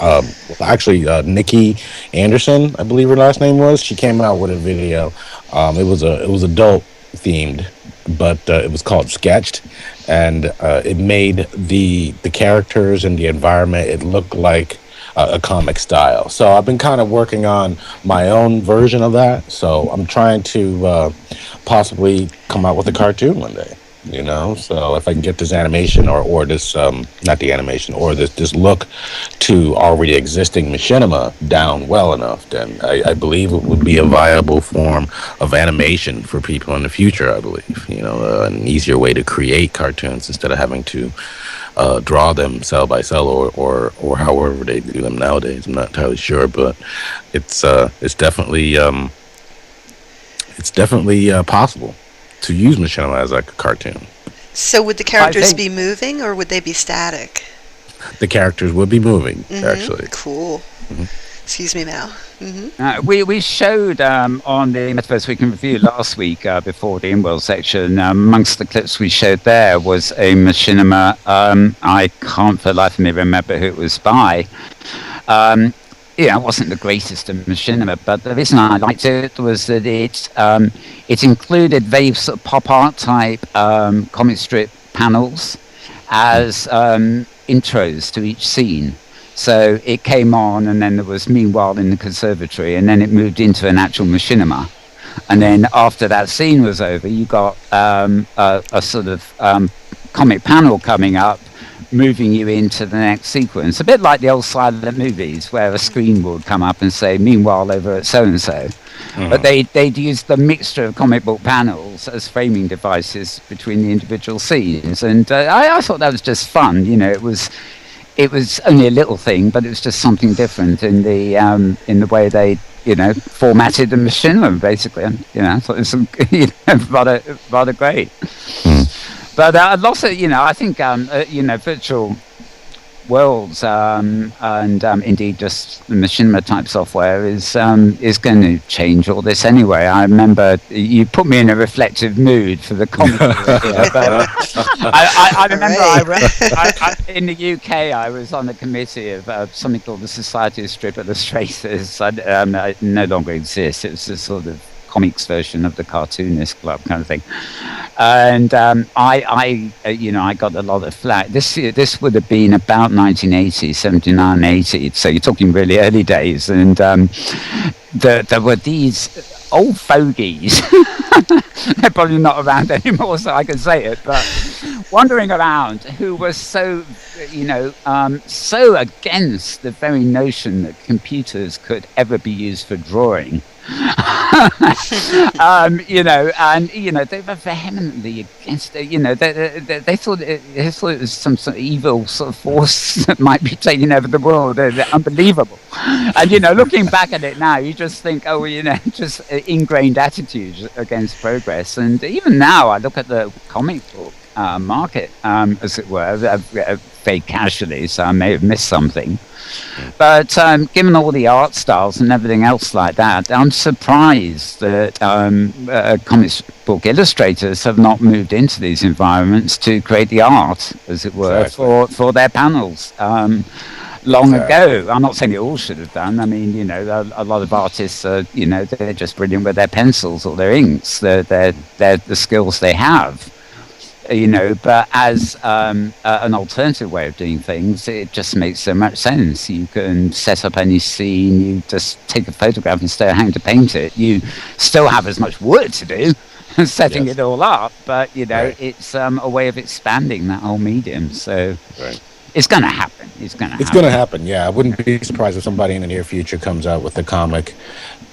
Nikki Anderson, I believe her last name was. She came out with a video. It was adult themed, but it was called Sketched, and it made the characters and the environment. It looked like a comic style. So I've been kind of working on my own version of that. So I'm trying to possibly come out with a cartoon one day, so if I can get this animation or this not the animation or this look to already existing machinima down well enough, then I believe it would be a viable form of animation for people in the future. I believe an easier way to create cartoons instead of having to draw them cell by cell or however they do them nowadays. I'm not entirely sure, but it's definitely possible to use machinima as like a cartoon. So would the characters be moving or would they be static? The characters would be moving, actually. Cool. Excuse me now. We showed on the Metaverse Week in Review last week before the Inworld section, amongst the clips we showed there was a machinima. I can't for the life of me remember who it was by. It wasn't the greatest of machinima, but the reason I liked it was that it included very sort of pop art type comic strip panels as intros to each scene. So it came on, and then there was Meanwhile in the Conservatory, and then it moved into an actual machinima. And then after that scene was over, you got a sort of comic panel coming up, moving you into the next sequence. A bit like the old silent movies where a screen would come up and say, meanwhile over at so-and-so. But they'd use the mixture of comic book panels as framing devices between the individual scenes. And I thought that was just fun. You know, it was only a little thing, but it was just something different in the way they, you know, formatted the machinima, basically. And, you know, I thought it was rather great. But lots of, you know, I think, you know, virtual worlds and indeed just the machinima type software is going to change all this anyway. I remember you put me in a reflective mood for the comic here, but I remember in the UK I was on the committee of something called the Society of Strip Illustrators. It no longer exists. It was a sort of comics version of the Cartoonist Club kind of thing, and I got a lot of flack. This would have been about 1980, 79, 80, so you're talking really early days, and there were these old fogies. They're probably not around anymore, so I can say it, but wandering around who were so, you know, so against the very notion that computers could ever be used for drawing. You know, and you know they were vehemently against it. You know, they thought it was some sort of evil sort of force that might be taking over the world. They're unbelievable. And you know, looking back at it now, you just think, oh, you know, just ingrained attitudes against progress. And even now, I look at the comic book market, as it were, very casually, so I may have missed something. But given all the art styles and everything else like that, I'm surprised that comic book illustrators have not moved into these environments to create the art, as it were, for their panels. Long ago. I'm not saying it all should have done. I mean, you know, a lot of artists are, you know, they're just brilliant with their pencils or their inks. They're the skills they have. You know, but as an alternative way of doing things, it just makes so much sense. You can set up any scene, you just take a photograph instead of having to paint it. You still have as much work to do, setting it all up, but, you know, it's a way of expanding that whole medium. So it's going to happen. It's going to happen, yeah. I wouldn't be surprised if somebody in the near future comes out with a comic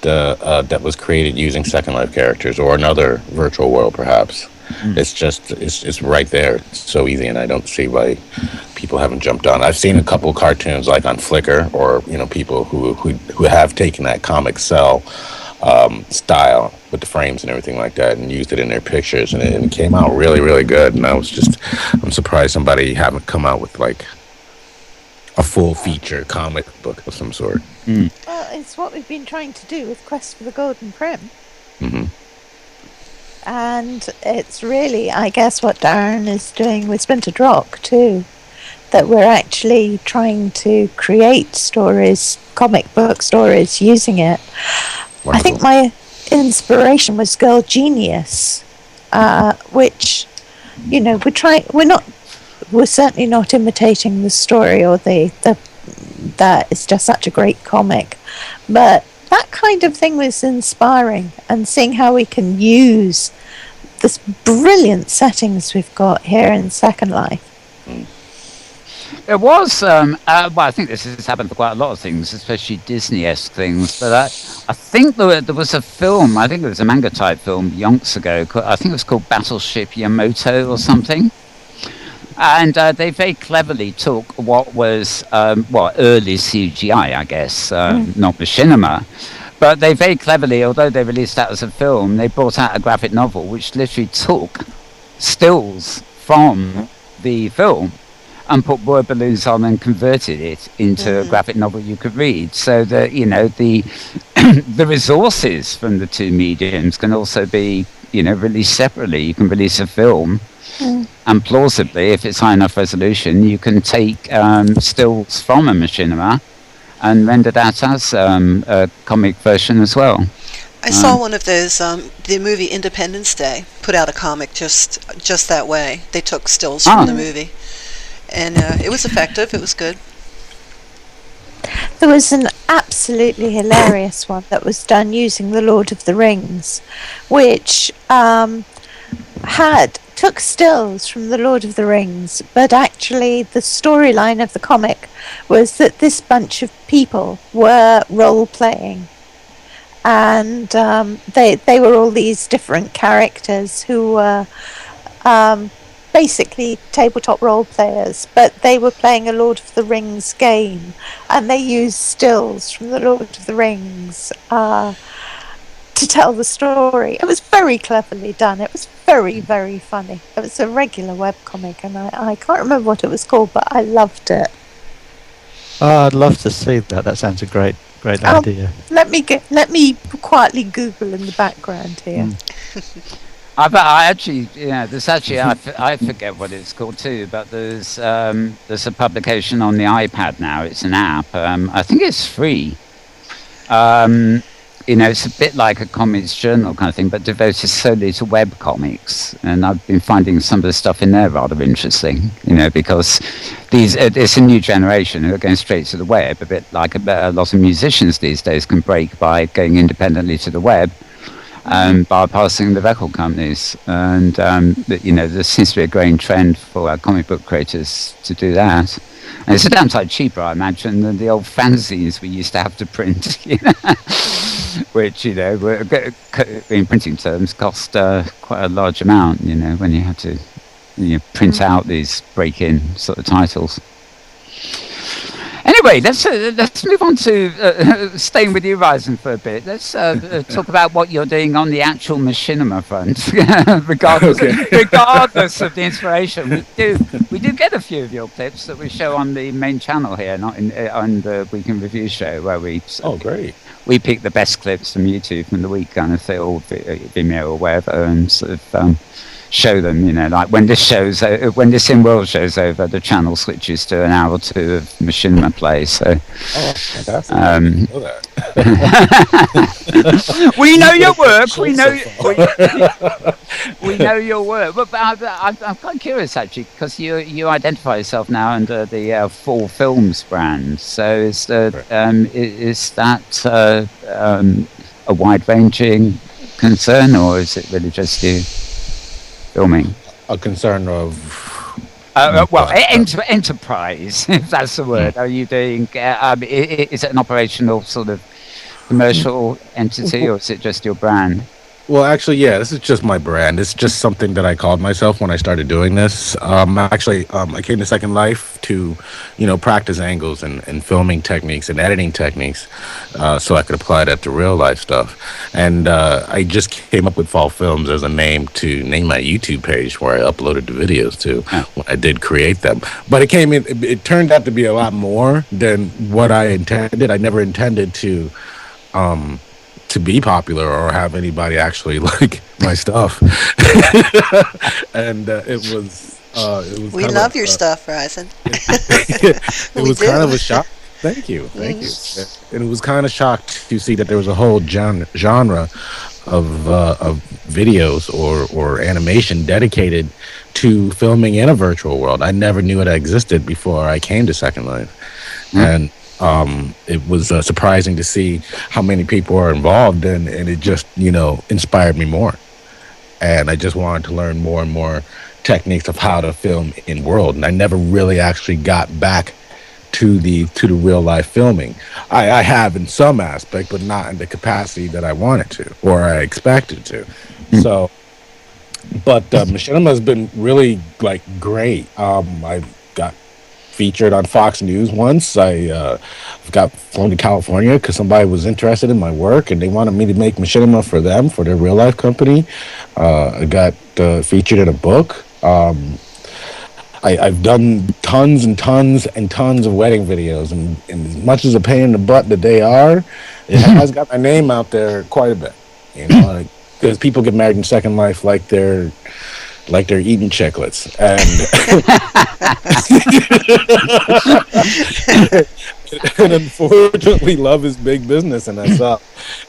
that was created using Second Life characters or another virtual world, perhaps. It's just it's right there. It's so easy, and I don't see why people haven't jumped on. I've seen a couple cartoons like on Flickr, or you know, people who have taken that comic cell style with the frames and everything like that and used it in their pictures, and it came out really, really good. And I'm surprised somebody haven't come out with like a full feature comic book of some sort. Well, it's what we've been trying to do with Quest for the Golden Prim. And it's really, I guess, what Darren is doing with Splintered Rock too, that we're actually trying to create stories, comic book stories, using it. Wonderful. I think my inspiration was Girl Genius, which, you know, we're certainly not imitating the story or that is just such a great comic, but that kind of thing was inspiring, and seeing how we can use this brilliant settings we've got here in Second Life. It was, well, I think this has happened for quite a lot of things, especially Disney-esque things, but I think there was a film, I think it was a manga type film yonks ago, I think it was called Battleship Yamato or something. And they very cleverly took what was early CGI, I guess, not machinima, but they very cleverly, although they released that as a film, they brought out a graphic novel which literally took stills from the film and put word balloons on and converted it into a graphic novel you could read. So that, you know, the the resources from the two mediums can also be, you know, released separately. You can release a film. And plausibly, if it's high enough resolution, you can take stills from a machinima and render that as a comic version as well. I saw one of those, the movie Independence Day put out a comic just that way. They took stills from the movie. And it was effective. It was good. there was an absolutely hilarious one that was done using the Lord of the Rings, which took stills from the Lord of the Rings, but actually the storyline of the comic was that this bunch of people were role playing, and they were all these different characters who were basically tabletop role players, but they were playing a Lord of the Rings game, and they used stills from the Lord of the Rings to tell the story. It was very cleverly done. It was very, very funny. It was a regular webcomic, and I can't remember what it was called, but I loved it. Oh, I'd love to see that. That sounds a great idea. Let me quietly Google in the background here. I actually, there's actually, I forget what it's called too, but there's a publication on the iPad now. It's an app. I think it's free. It's a bit like a comics journal kind of thing, but devoted solely to web comics. And I've been finding some of the stuff in there rather interesting, because it's a new generation who are going straight to the web, a bit like a lot of musicians these days can break by going independently to the web. Bypassing the record companies, and there seems to be a growing trend for comic book creators to do that. And it's a damn sight cheaper, I imagine, than the old fanzines we used to have to print, which in printing terms cost quite a large amount. When you had to print out these break-in sort of titles. Anyway, let's move on to staying with you, Rysan, for a bit. Let's talk about what you're doing on the actual machinima front, regardless of the inspiration. We do get a few of your clips that we show on the main channel here, not on the Week in Review show, where we great. We pick the best clips from YouTube from the week, kind of thing, or Vimeo or wherever, and sort of show them, like when this Inworld show's over, the channel switches to an hour or two of machinima play. So, fantastic! I didn't know that. We know your work. We know your work. But I'm quite curious actually, because you identify yourself now under the Full Films brand. So is that a wide-ranging concern, or is it really just you filming? A concern of enterprise, if that's the word. Are you doing? Is it an operational sort of commercial entity, or is it just your brand? Well, actually, yeah, this is just my brand. It's just something that I called myself when I started doing this. I came to Second Life to, practice angles and filming techniques and editing techniques, so I could apply that to real life stuff. And I just came up with Fall Films as a name to name my YouTube page where I uploaded the videos to when I did create them. But it turned out to be a lot more than what I intended. I never intended to be popular or have anybody actually like my stuff. And it was we love your stuff, Rysan. It was kind of a shock. Thank you. And it was kind of shocked to see that there was a whole genre of videos or animation dedicated to filming in a virtual world. I never knew it existed before I came to Second Life. And it was surprising to see how many people are involved, and it just inspired me more, and I just wanted to learn more and more techniques of how to film Inworld. And I never really actually got back to the real life filming. I have in some aspect, but not in the capacity that I wanted to or I expected to. So, but machinima has been really great. I've got featured on Fox News once. I got flown to California because somebody was interested in my work and they wanted me to make machinima for them, for their real life company. I got featured in a book. I've done tons and tons and tons of wedding videos, and as much as a pain in the butt that they are, it has got my name out there quite a bit, because people get married in Second Life like they're eating chiclets, and unfortunately, love is big business, and that's up.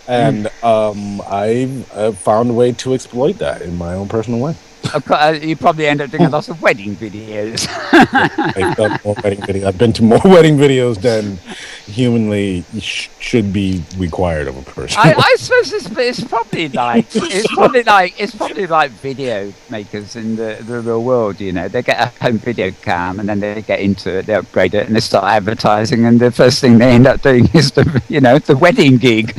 And I've found a way to exploit that in my own personal way. You probably end up doing a lot of wedding videos. I've done more wedding videos. I've been to more wedding videos than humanly should be required of a person. I suppose it's probably like video makers in the real world. You know, they get a home video cam and then they get into it, they upgrade it, and they start advertising, and the first thing they end up doing is the wedding gig,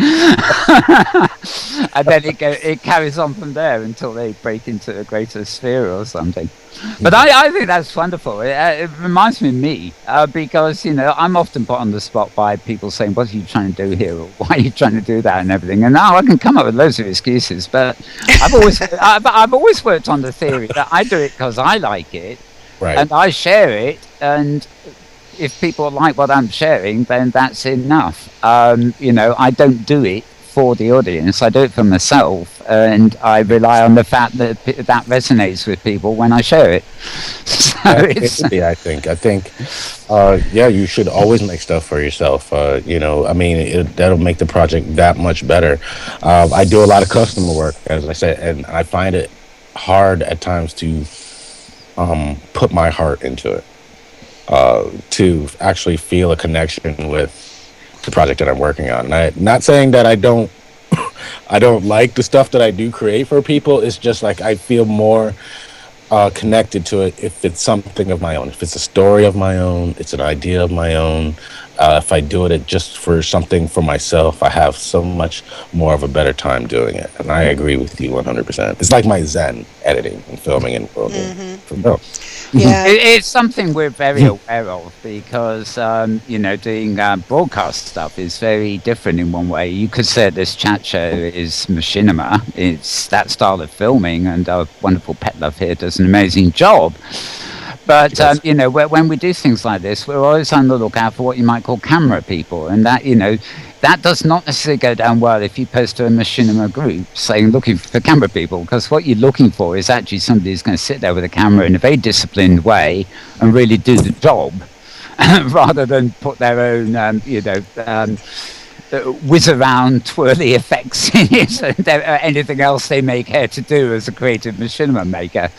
and then it carries on from there until they break into a greater sphere or something. But I think that's wonderful. It reminds me of me because, I'm often put on the spot by people saying, what are you trying to do here? Or why are you trying to do that and everything? And now I can come up with loads of excuses. But I've always worked on the theory that I do it because I like it. Right. And I share it. And if people like what I'm sharing, then that's enough. I don't do it for the audience. I do it for myself, and I rely on the fact that that resonates with people when I share it. So I think you should always make stuff for yourself. That'll make the project that much better. I do a lot of customer work, as I said, and I find it hard at times to put my heart into it, to actually feel a connection with the project that I'm working on. And I'm not saying that I don't like the stuff that I do create for people. It's just like I feel more connected to it if it's something of my own. If it's a story of my own, it's an idea of my own. If I do it just for something for myself, I have so much more of a better time doing it. And I agree with you 100%. It's like my zen, editing and filming and world. Yeah. It's something we're very aware of because, doing broadcast stuff is very different in one way. You could say this chat show is machinima. It's that style of filming, and our wonderful Petlove here does an amazing job. But, when we do things like this, we're always on the lookout for what you might call camera people. And that, that does not necessarily go down well if you post to a machinima group saying looking for camera people, because what you're looking for is actually somebody who's going to sit there with a camera in a very disciplined way and really do the job rather than put their own, whiz around twirly effects in it and anything else they may care to do as a creative machinima maker.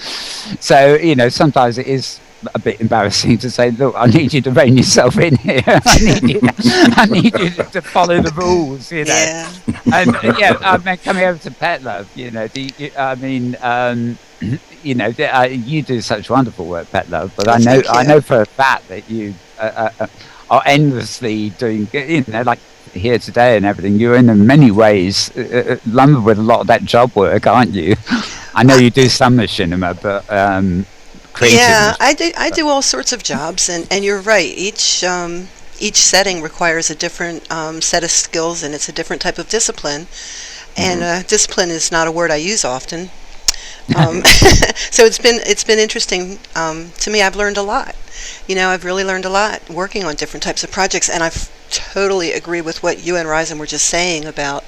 So, sometimes it is a bit embarrassing to say, look, I need you to rein yourself in here. I need you to follow the rules, Yeah. And coming over to Petlove, you do such wonderful work, Petlove, but I know for a fact that you are endlessly doing, like here today and everything. You're in many ways lumbered with a lot of that job work, aren't you? I know you do some machinima, but creative. Yeah, I do all sorts of jobs, and you're right. Each setting requires a different set of skills, and it's a different type of discipline. And discipline is not a word I use often. So it's been interesting to me. I've learned a lot. I've really learned a lot working on different types of projects, and I've totally agree with what you and Rysan were just saying about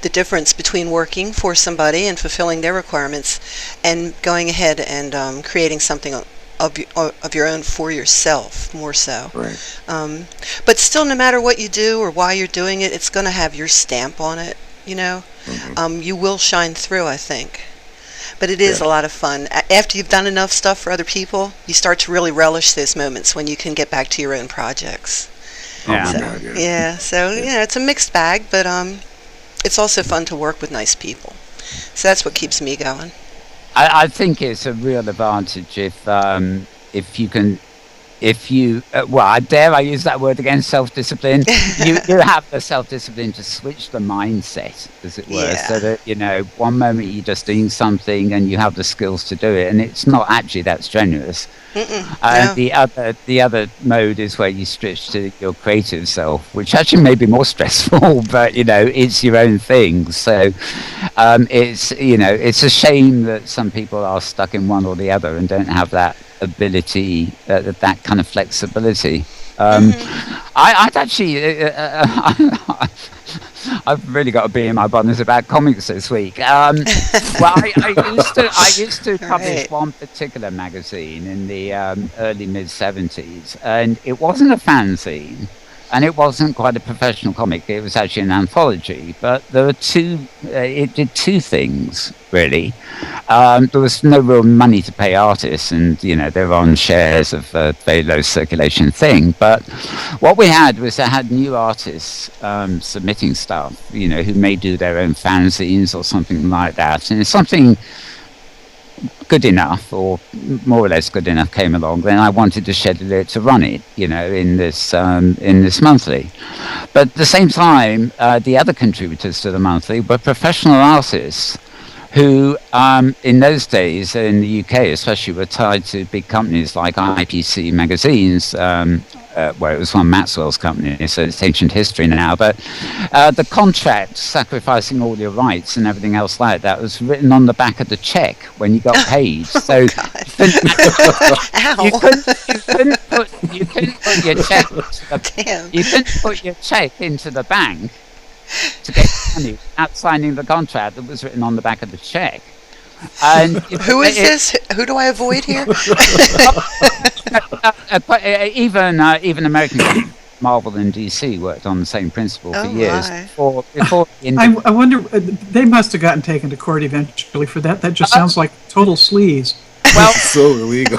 the difference between working for somebody and fulfilling their requirements and going ahead and creating something of your own for yourself, more so. Right. But still, no matter what you do or why you're doing it, it's going to have your stamp on it, You will shine through, I think. But it is a lot of fun. After you've done enough stuff for other people, you start to really relish those moments when you can get back to your own projects. Yeah. So it's a mixed bag, but it's also fun to work with nice people. So that's what keeps me going. I think it's a real advantage if you can. I use that word again, self-discipline. you have the self-discipline to switch the mindset, as it were, so that, one moment you're just doing something and you have the skills to do it, and it's not actually that strenuous. No. The other mode is where you switch to your creative self, which actually may be more stressful, but, it's your own thing. So it's a shame that some people are stuck in one or the other and don't have that ability, that kind of flexibility. I'd actually I've really got to be in my business about comics this week. I used to publish one particular magazine in the early mid 70s, and it wasn't a fanzine, and it wasn't quite a professional comic. It was actually an anthology, but there were it did two things, really. There was no real money to pay artists, and they were on shares of a very low circulation thing. But what we had was they had new artists submitting stuff, who may do their own fanzines or something like that. And if something good enough, or more or less good enough, came along, then I wanted to schedule it to run it, in this monthly. But at the same time, the other contributors to the monthly were professional artists who, in those days, in the UK especially, were tied to big companies like IPC magazines, where it was one Maxwell's company, so it's ancient history now. But the contract sacrificing all your rights and everything else like that was written on the back of the check when you got paid. So you couldn't put your check. You couldn't put your check into the bank to get money without signing the contract that was written on the back of the check. And who is this? Who do I avoid here? Even American Marvel and DC worked on the same principle for years. Before I wonder, they must have gotten taken to court eventually for that. That just sounds like total sleaze. Well, so illegal.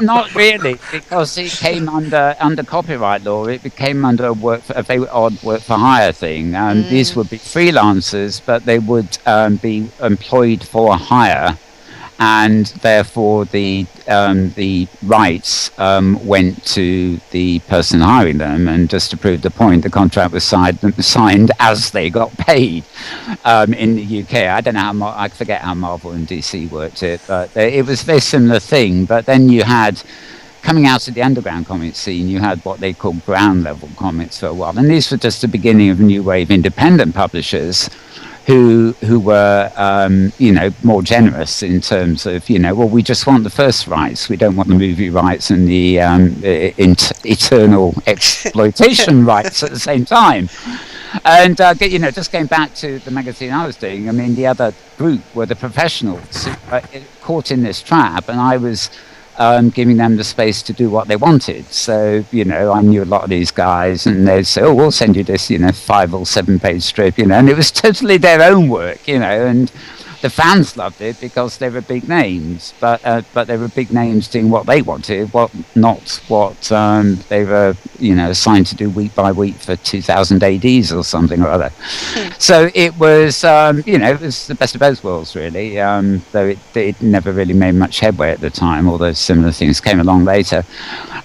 Not really, because it came under copyright law. It became under a very odd work for hire thing. These would be freelancers, but they would be employed for hire, and therefore the rights went to the person hiring them. And just to prove the point, the contract was signed as they got paid. In the UK, I don't know I forget how Marvel and DC worked it, but it was a very similar thing. But then you had, coming out of the underground comic scene, you had what they called ground level comics for a while, and these were just the beginning of a new wave independent publishers who were more generous in terms of we just want the first rights, we don't want the movie rights and the eternal exploitation rights at the same time. And just going back to the magazine I was doing, I mean, the other group were the professionals who were caught in this trap, and I was giving them the space to do what they wanted. So, I knew a lot of these guys, and they'd say, oh, we'll send you this, 5 or 7 page strip, and it was totally their own work, and the fans loved it because they were big names, but they were big names doing what they wanted, not what they were, assigned to do week by week for 2000 ADs or something or other. So it was, it was the best of both worlds, really, though it never really made much headway at the time, although similar things came along later.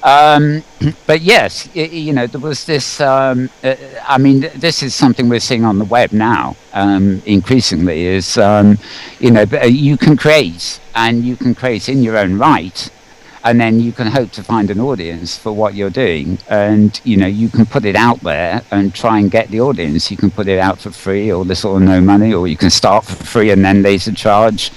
But yes, there was this, this is something we're seeing on the web now, increasingly, is, you can create, and you can create in your own right, and then you can hope to find an audience for what you're doing, and, you can put it out there and try and get the audience. You can put it out for free or little or no money, or you can start for free and then later charge.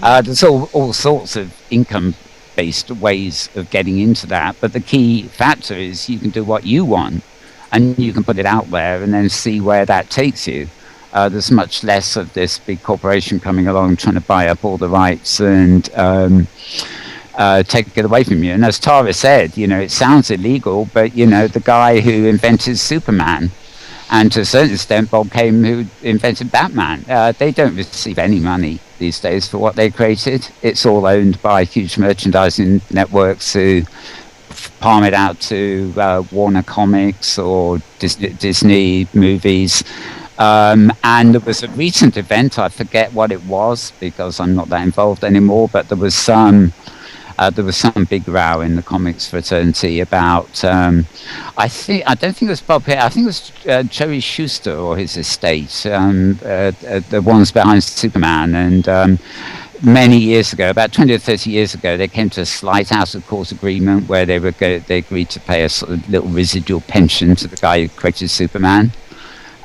There's all sorts of income-based ways of getting into that, but the key factor is you can do what you want, and you can put it out there and then see where that takes you. There's much less of this big corporation coming along trying to buy up all the rights and take it away from you. And as Tara said, it sounds illegal, but the guy who invented Superman, and to a certain extent Bob Kane, who invented Batman, they don't receive any money these days for what they created. It's all owned by huge merchandising networks who palm it out to Warner Comics or Disney movies. And there was a recent event, I forget what it was because I'm not that involved anymore, but there was some big row in the comics fraternity about, I don't think it was Bob Pitt, I think it was Jerry Schuster or his estate, the ones behind Superman. And many years ago, about 20 or 30 years ago, they came to a slight out-of-court agreement where they agreed to pay a sort of little residual pension to the guy who created Superman.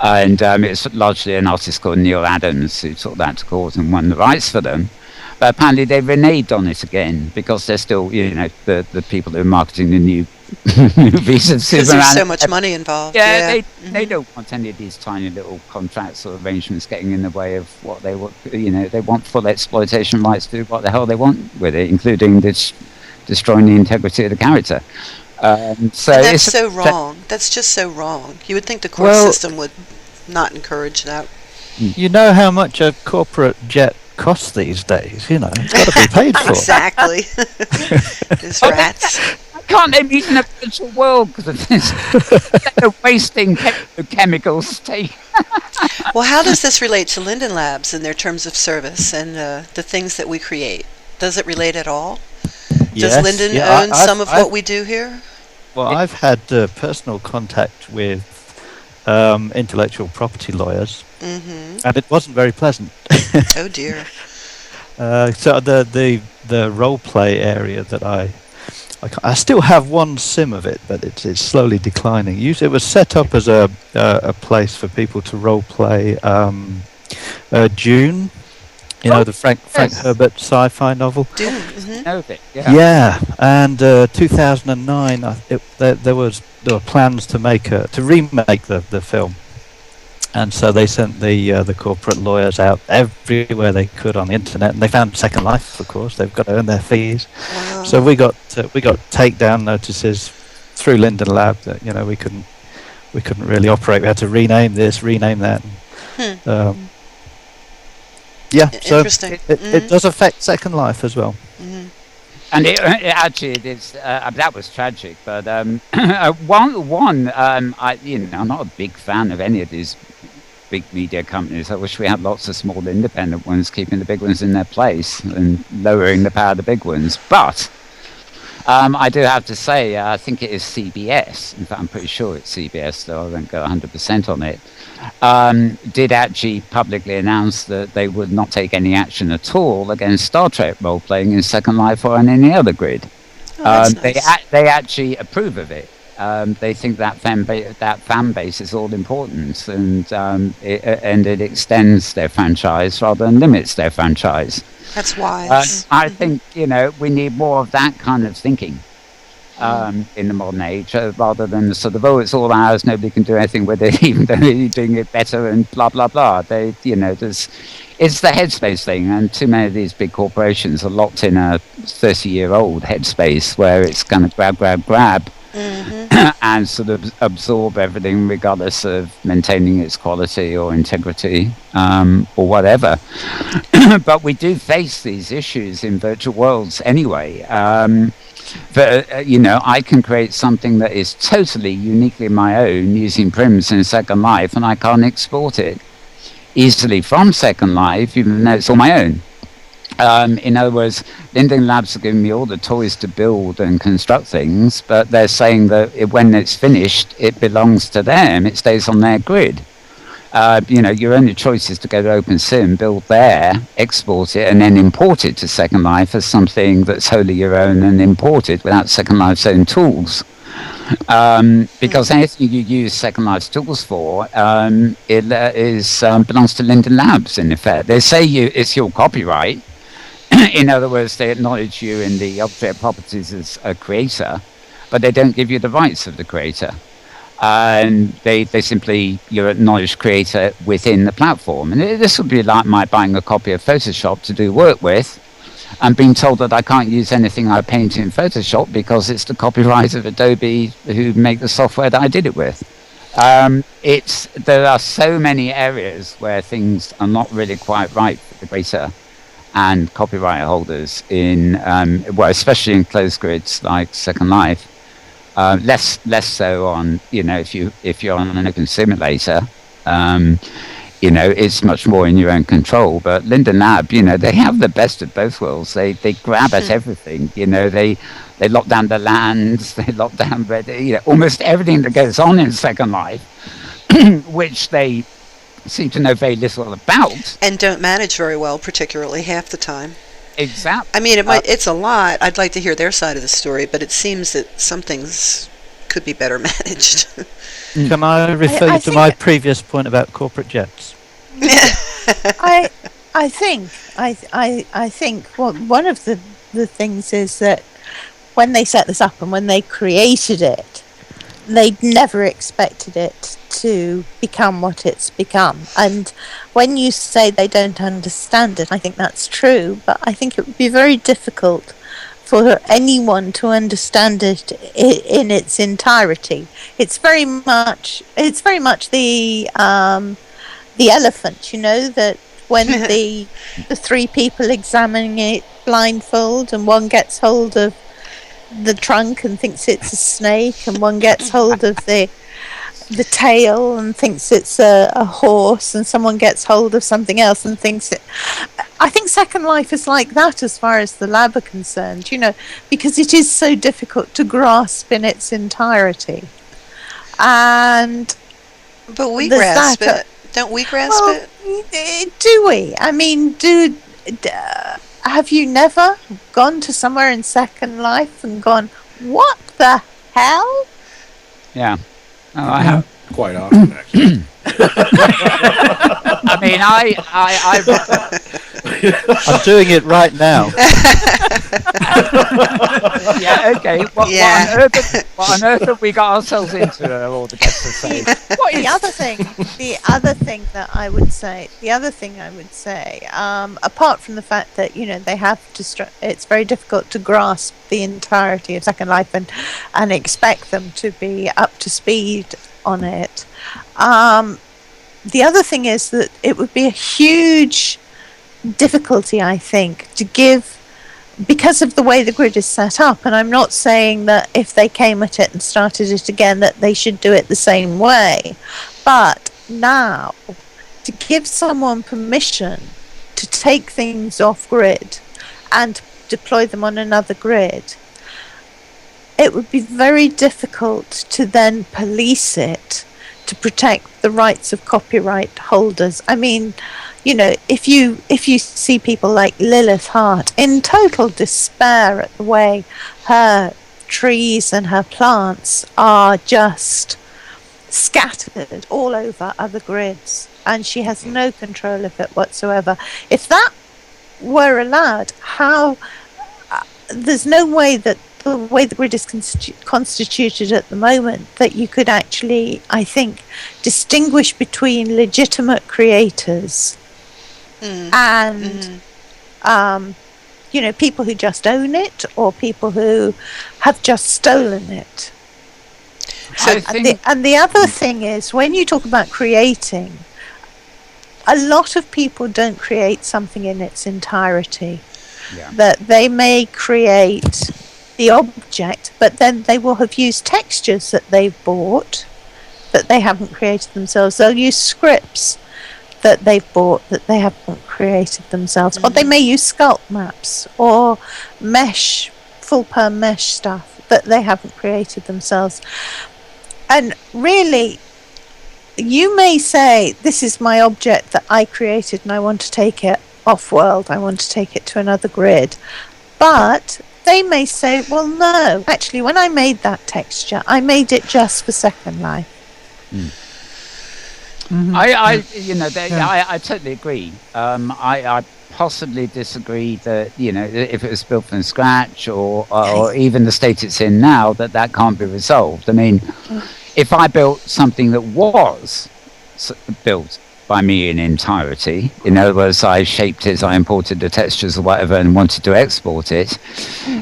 And it's largely an artist called Neil Adams who took that to court and won the rights for them. But apparently they reneged on it again because they're still, the people who are marketing the new movies of Superman. Because there's so much money involved. Yeah, they don't want any of these tiny little contracts or arrangements getting in the way of what they want. They want full exploitation rights to do what the hell they want with it, including destroying the integrity of the character. So and that's so wrong. That's just so wrong. You would think the court system would not encourage that. You know how much a corporate jet costs these days, you know. It's got to be paid for. Exactly. Those rats. Can't they meet in a virtual world because of this? They're wasting chemicals. Well, how does this relate to Linden Labs in their terms of service and the things that we create? Does it relate at all? Yes, does Linden own some of what we do here? Well, I've had personal contact with intellectual property lawyers, and it wasn't very pleasant. Oh dear. So the role play area that I still have one sim of it, but it's slowly declining. It was set up as a place for people to role play Dune, the Frank Herbert sci-fi novel. Dune. Yeah, and 2009, there were plans to remake the film. And so they sent the corporate lawyers out everywhere they could on the internet, and they found Second Life. Of course, they've got to earn their fees. Wow. So we got takedown notices through Linden Lab that we couldn't really operate. We had to rename this, rename that. Yeah, so it does affect Second Life as well. Mm-hmm. And it is that was tragic. But I'm not a big fan of any of these big media companies. I wish we had lots of small independent ones keeping the big ones in their place and lowering the power of the big ones. But I do have to say, I think it is CBS. In fact, I'm pretty sure it's CBS, though I won't go 100% on it. Did actually publicly announce that they would not take any action at all against Star Trek role-playing in Second Life or on any other grid. Nice. They actually approve of it. They think that fan base is all important, and it extends their franchise rather than limits their franchise. That's wise. I think we need more of that kind of thinking in the modern age, rather than sort of it's all ours, nobody can do anything with it, even though you're doing it better and blah blah blah. It's the headspace thing, and too many of these big corporations are locked in a 30-year-old headspace where it's kind of grab. And sort of absorb everything regardless of maintaining its quality or integrity or whatever. But we do face these issues in virtual worlds anyway. But I can create something that is totally uniquely my own using Prims in Second Life, and I can't export it easily from Second Life even though it's all my own. In other words, Linden Labs are giving me all the toys to build and construct things, but they're saying that when it's finished, it belongs to them. It stays on their grid. Your only choice is to go to OpenSim, build there, export it, and then import it to Second Life as something that's wholly your own and imported without Second Life's own tools. Because anything you use Second Life's tools for, it belongs to Linden Labs, in effect. They say it's your copyright. In other words, they acknowledge you in the object properties as a creator, but they don't give you the rights of the creator. And they simply, you're an acknowledged creator within the platform. And this would be like my buying a copy of Photoshop to do work with and being told that I can't use anything I paint in Photoshop because it's the copyright of Adobe who make the software that I did it with. There are so many areas where things are not really quite right for the creator and copyright holders especially in closed grids like Second Life. Less so on if you're on an open simulator, it's much more in your own control. But Linden Lab, they have the best of both worlds. They grab at everything. They lock down the lands, they lock down almost everything that goes on in Second Life, which they seem to know very little about and don't manage very well, particularly half the time. Exactly. I mean, it's a lot. I'd like to hear their side of the story, but it seems that some things could be better managed. Can I refer you to my previous point about corporate jets? I think one of the things is that when they set this up and when they created it, they never expected it to become what it's become. And when you say they don't understand it, I think that's true, but I think it would be very difficult for anyone to understand it in its entirety. It's very much the elephant, that when the three people examining it blindfold, and one gets hold of the trunk and thinks it's a snake, and one gets hold of the tail and thinks it's a horse, and someone gets hold of something else and thinks it. I think Second Life is like that as far as the lab are concerned, because it is so difficult to grasp in its entirety. But we grasp it. Don't we grasp it? Do we? I mean, have you never gone to somewhere in Second Life and gone, what the hell? Yeah. Oh, I have quite often, actually. I mean, I'm doing it right now. Yeah, okay. What on earth have we got ourselves into? All the guests to say. The other thing I would say, apart from the fact that they have to, it's very difficult to grasp the entirety of Second Life and expect them to be up to speed on it. The other thing is that it would be a huge difficulty, I think, to give, because of the way the grid is set up, and I'm not saying that if they came at it and started it again that they should do it the same way, but now to give someone permission to take things off grid and deploy them on another grid, it would be very difficult to then police it to protect the rights of copyright holders. I mean, if you see people like Lilith Hart in total despair at the way her trees and her plants are just scattered all over other grids, and she has no control of it whatsoever. If that were allowed, there's no way that the way the grid is constituted at the moment that you could actually, I think, distinguish between legitimate creators and people who just own it or people who have just stolen it. And the other thing is, when you talk about creating, a lot of people don't create something in its entirety. Yeah. That they may create the object, but then they will have used textures that they've bought that they haven't created themselves. They'll use scripts that they've bought that they haven't created themselves. Or they may use sculpt maps or mesh, full perm mesh stuff that they haven't created themselves. And really, you may say, this is my object that I created and I want to take it off-world, I want to take it to another grid. But they may say, well, no, actually, when I made that texture, I made it just for Second Life. Mm-hmm. I totally agree. I possibly disagree that, if it was built from scratch or even the state it's in now, that can't be resolved. I mean, if I built something that was built by me in entirety, in other words, I shaped it, I imported the textures or whatever and wanted to export it,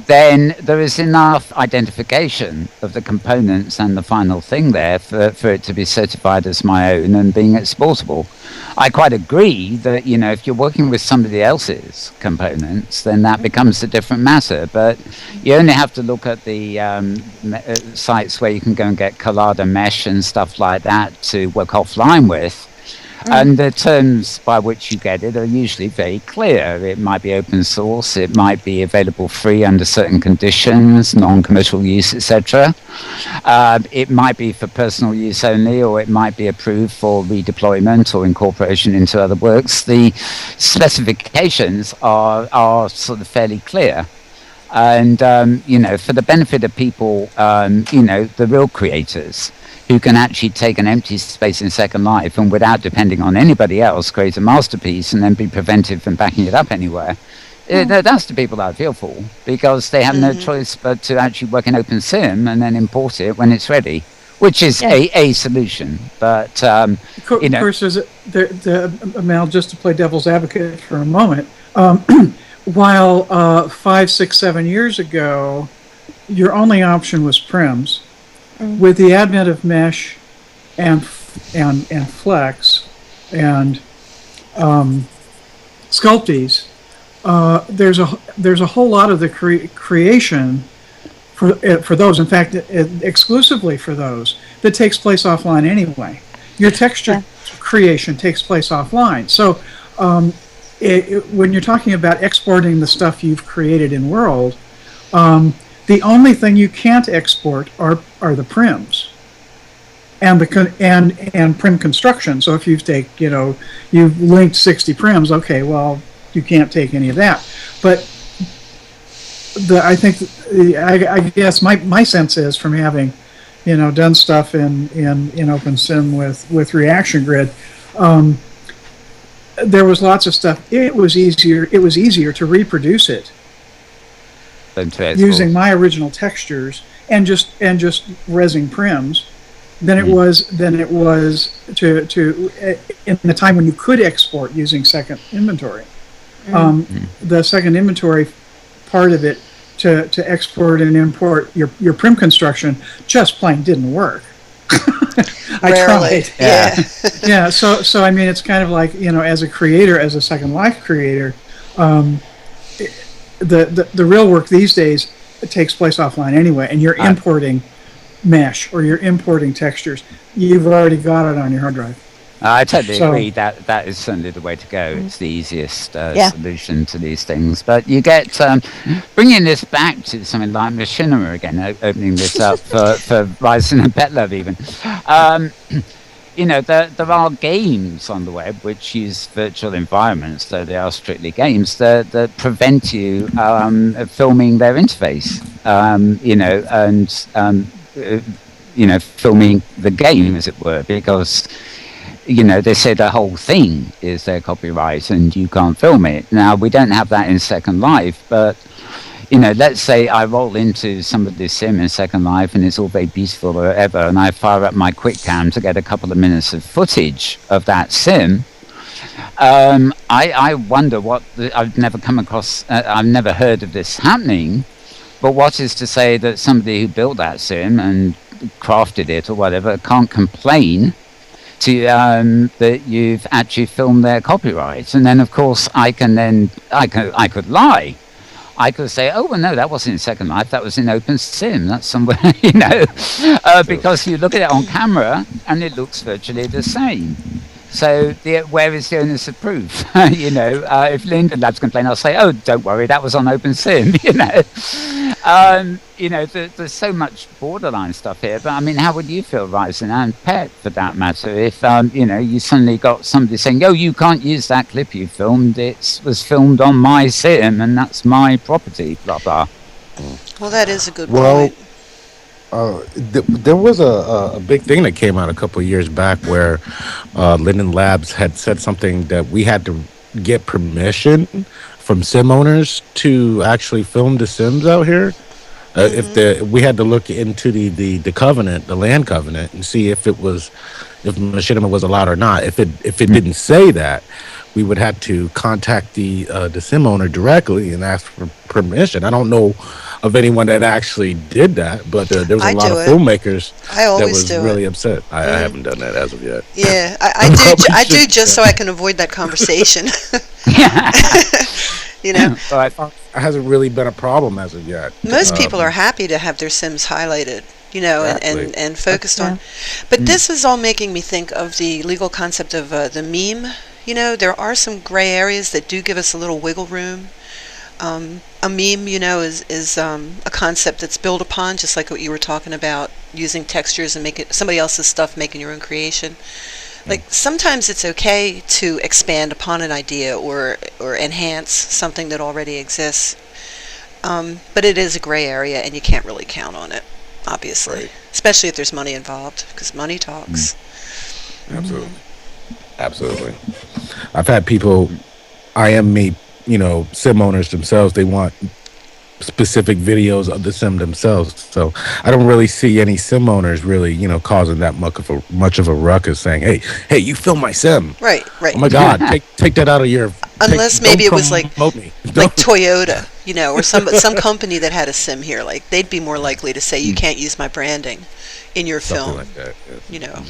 then there is enough identification of the components and the final thing there for it to be certified as my own and being exportable. I quite agree that, if you're working with somebody else's components, then that becomes a different matter. But you only have to look at the sites where you can go and get Collada mesh and stuff like that to work offline with. And the terms by which you get it are usually very clear. It might be open source, it might be available free under certain conditions, non-commercial use, etc. It might be for personal use only, or it might be approved for redeployment or incorporation into other works. The specifications are sort of fairly clear. And, for the benefit of people, the real creators, who can actually take an empty space in Second Life and without depending on anybody else create a masterpiece and then be prevented from backing it up anywhere. That's the people that I feel for, because they have no choice but to actually work in OpenSim and then import it when it's ready, which is a solution. But, of course, Mel, just to play devil's advocate for a moment, while 5, 6, 7 years ago, your only option was prims. With the advent of mesh and flex and sculpties, there's a whole lot of the creation for those. In fact, exclusively for those that takes place offline anyway. Your texture creation takes place offline. So when you're talking about exporting the stuff you've created in World, the only thing you can't export are the prims and and prim construction. So if you've you've linked 60 prims, okay, well, you can't take any of that. But I guess my sense is, from having done stuff in OpenSim with Reaction Grid, there was lots of stuff. It was easier to reproduce it using my original textures and just resing prims than it was to in the time when you could export using second inventory. The second inventory part of it to export and import your prim construction just plain didn't work. I tried. Yeah. So I mean, it's kind of like, as a creator, as a Second Life creator, the real work these days, it takes place offline anyway, and you're importing mesh or you're importing textures. You've already got it on your hard drive. I totally agree. That is certainly the way to go. It's the easiest solution to these things. But you get bringing this back to something like machinima again, opening this up for Rysan and Petlove even. There are games on the web which use virtual environments, though they are strictly games, that prevent you filming their interface, filming the game, as it were, because they say the whole thing is their copyright and you can't film it. Now, we don't have that in Second Life, but let's say I roll into somebody's sim in Second Life and it's all very beautiful or whatever, and I fire up my quick cam to get a couple of minutes of footage of that sim. I wonder I've never come across, I've never heard of this happening, but what is to say that somebody who built that sim and crafted it or whatever can't complain to that you've actually filmed their copyright? And then, of course, I could lie. I could say, oh, well, no, that wasn't in Second Life. That was in OpenSim. That's somewhere, because you look at it on camera and it looks virtually the same. So where is the onus of proof? If Linden Labs complain, I'll say, oh, don't worry, that was on OpenSim. There's so much borderline stuff here. But I mean, how would you feel, Rysan and Pet, for that matter, if you suddenly got somebody saying, oh, you can't use that clip you filmed. It was filmed on my sim, and that's my property. Blah blah. Well, that is a good point. There was a big thing that came out a couple of years back where Linden Labs had said something that we had to get permission from sim owners to actually film the sims out here. We had to look into the covenant, the land covenant, and see if machinima was allowed or not. If it didn't say that, we would have to contact the sim owner directly and ask for permission. I don't know of anyone that actually did that, but there was a lot of filmmakers that was really upset. I haven't done that as of yet. Yeah, I do just so I can avoid that conversation. It hasn't really been a problem as of yet. Most people are happy to have their sims highlighted, and focused on. But this is all making me think of the legal concept of the meme. There are some gray areas that do give us a little wiggle room. A meme, is a concept that's built upon, just like what you were talking about, using textures and making somebody else's stuff, making your own creation. Like, sometimes it's okay to expand upon an idea or enhance something that already exists. But it is a gray area, and you can't really count on it, obviously. Right. Especially if there's money involved, because money talks. Absolutely. I've had people, sim owners themselves, they want specific videos of the sim themselves. So I don't really see any sim owners really, causing that much of a ruckus, saying, "Hey, you film my sim." Right. Oh my God, take that out of your. Unless maybe it was like me. Toyota, or some company that had a sim here. Like they'd be more likely to say you can't use my branding in your film. Like that, yeah.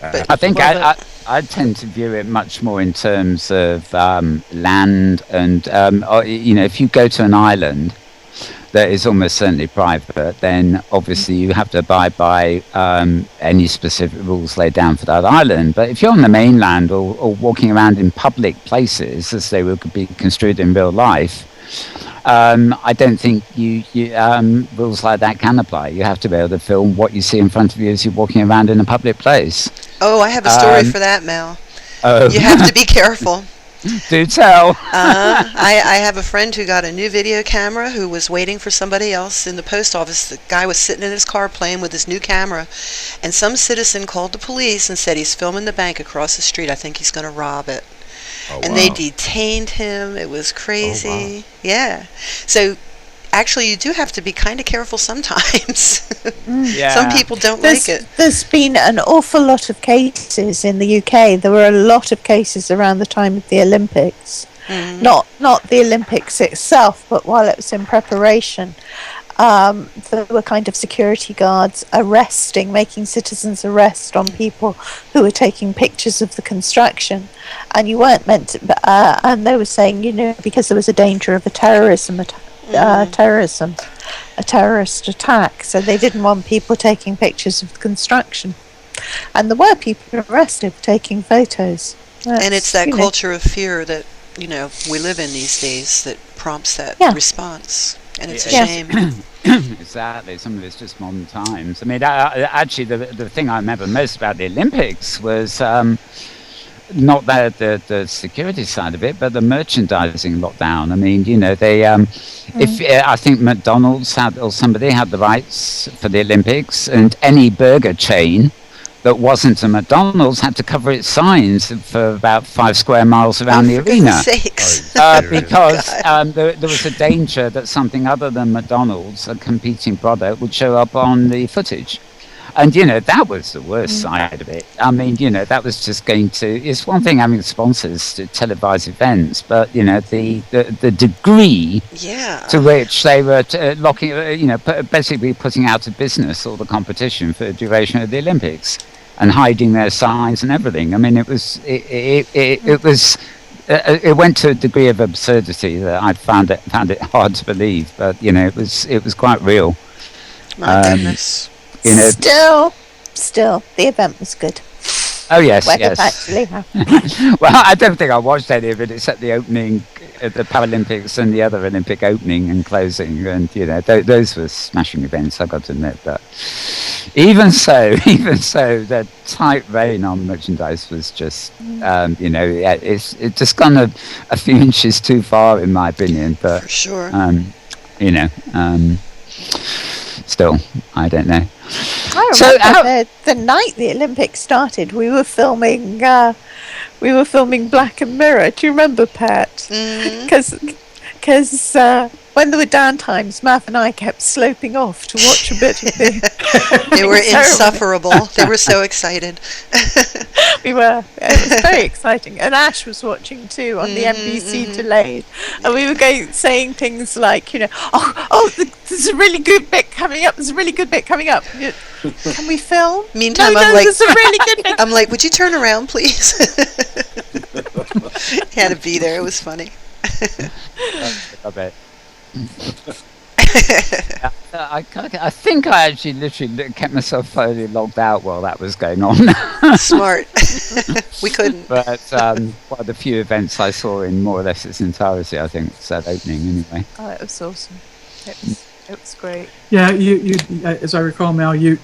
But I think I tend to view it much more in terms of land and, if you go to an island that is almost certainly private, then obviously you have to abide by any specific rules laid down for that island. But if you're on the mainland or walking around in public places, as they would be construed in real life, I don't think you rules like that can apply. You have to be able to film what you see in front of you as you're walking around in a public place. Oh, I have a story for that, Mel. Oh. You have to be careful. Do tell. I have a friend who got a new video camera who was waiting for somebody else in the post office. The guy was sitting in his car playing with his new camera, and some citizen called the police and said he's filming the bank across the street. I think he's going to rob it. And they detained him. It was crazy. Oh, wow. Yeah. So actually, you do have to be kind of careful sometimes. Yeah. Some people don't like it. There's been an awful lot of cases in the UK. There were a lot of cases around the time of the Olympics. Not the Olympics itself, but while it was in preparation. There were kind of security guards making citizens arrest on people who were taking pictures of the construction, and you weren't meant to, and they were saying, because there was a danger of a terrorist attack, so they didn't want people taking pictures of the construction, and there were people arrested for taking photos. And it's that culture of fear that we live in these days that prompts that response. And it's a shame. Exactly. Some of it's just modern times. I mean, actually, the thing I remember most about the Olympics was not the security side of it, but the merchandising lockdown. I mean, I think McDonald's or somebody had the rights for the Olympics, and any burger chain that wasn't a McDonald's had to cover its signs for about 5 square miles around the arena. Sakes. Because there was a danger that something other than McDonald's, a competing product, would show up on the footage. And, that was the worst side of it. I mean, that was just it's one thing having sponsors to televise events, but, the degree to which they were locking, basically putting out of business all the competition for the duration of the Olympics and hiding their signs and everything. I mean, it went to a degree of absurdity that I found it hard to believe, but, it was quite real. My goodness. Still, the event was good. Oh yes, Whether yes. it actually happened. Well, I don't think I watched any of it except the opening, the Paralympics and the other Olympic opening and closing, and those were smashing events, I got to admit. But even so, the tight rein on merchandise was just, it's just gone a few inches too far, in my opinion. But for sure, still, I don't know. I remember the night the Olympics started, we were filming Black and Mirror. Do you remember, Pat? Because when there were downtimes, Mav and I kept sloping off to watch a bit of the... They were insufferable. They were so excited. We were. It was very exciting. And Ash was watching too on the NBC delayed. And we were saying things like, there's a really good bit coming up. There's a really good bit coming up. Can we film? Meantime, there's a really good bit. I'm like, would you turn around, please? Had to be there. It was funny. I bet. I think I actually literally kept myself fully logged out while that was going on. Smart. We couldn't. But one of the few events I saw in more or less its entirety, I think, was that opening anyway. Oh, it was awesome. It was great. Yeah, you as I recall, Mal, you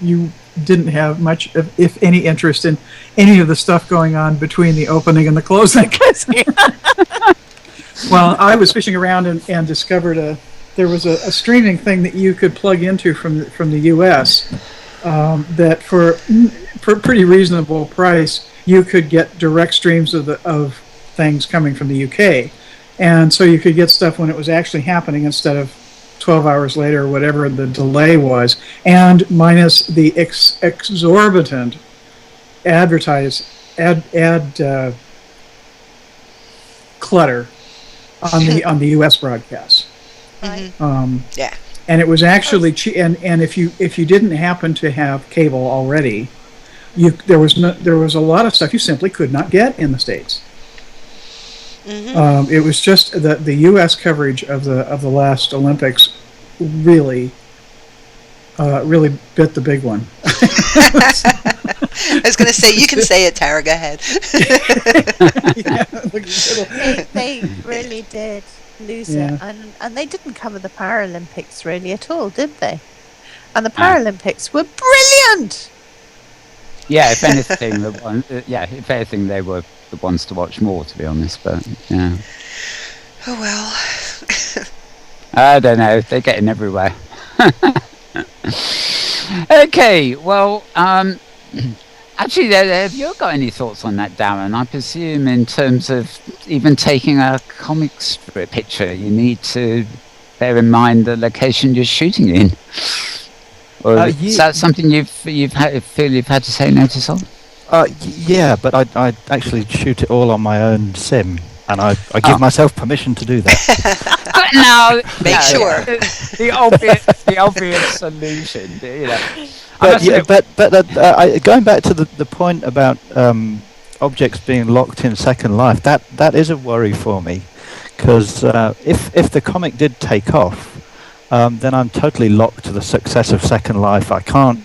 didn't have much, if any, interest in any of the stuff going on between the opening and the closing. Well, I was fishing around and discovered there was a streaming thing that you could plug into from the U.S. That for a pretty reasonable price you could get direct streams of things coming from the UK, and so you could get stuff when it was actually happening instead of 12 hours later, whatever the delay was, and minus the exorbitant ad clutter on the U.S. broadcasts. Yeah. And it was actually and if you didn't happen to have cable already, there was a lot of stuff you simply could not get in the States. It was just the U.S. coverage of the last Olympics really bit the big one. I was going to say, you can say it, Tara. Go ahead. They really did lose it, and they didn't cover the Paralympics really at all, did they? And the Paralympics were brilliant. Yeah, if anything, they were the ones to watch more, to be honest. But yeah. Oh well. I don't know. They're getting everywhere. Okay, well, actually, have you got any thoughts on that, Darren? I presume in terms of even taking a comic strip picture, you need to bear in mind the location you're shooting in. Or is that something feel you've had to take notice of? Yeah, but I actually shoot it all on my own sim, and I give myself permission to do that. No, make sure. The obvious solution, you know. But going back to the point about objects being locked in Second Life, that is a worry for me, because if the comic did take off, then I'm totally locked to the success of Second Life. I can't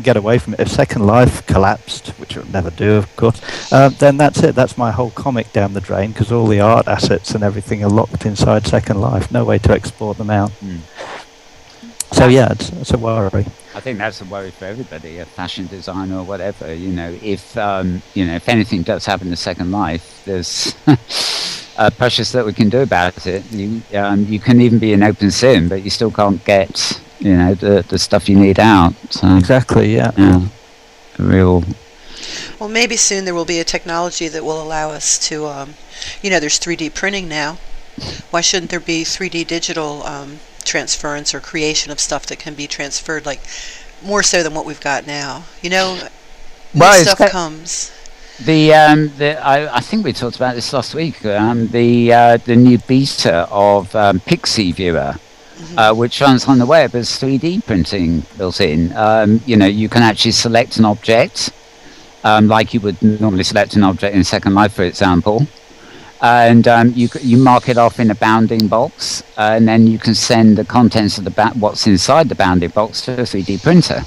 get away from it. If Second Life collapsed, which it would never do, of course, then that's it. That's my whole comic down the drain, because all the art assets and everything are locked inside Second Life. No way to export them out. So yeah, it's a worry. I think that's a worry for everybody, a fashion designer or whatever. You know, if anything does happen to Second Life, there's precious that we can do about it. You can even be an open sim, but you still can't get the stuff you need out. So, exactly. Yeah. Real. Well, maybe soon there will be a technology that will allow us to, there's 3D printing now. Why shouldn't there be 3D digital transference or creation of stuff that can be transferred, like more so than what we've got now? Stuff comes. I think we talked about this last week. The new beta of Pixie Viewer. Which runs on the web as 3D printing built in. You can actually select an object, like you would normally select an object in Second Life, for example, and you mark it off in a bounding box, and then you can send the contents of what's inside the bounding box to a 3D printer.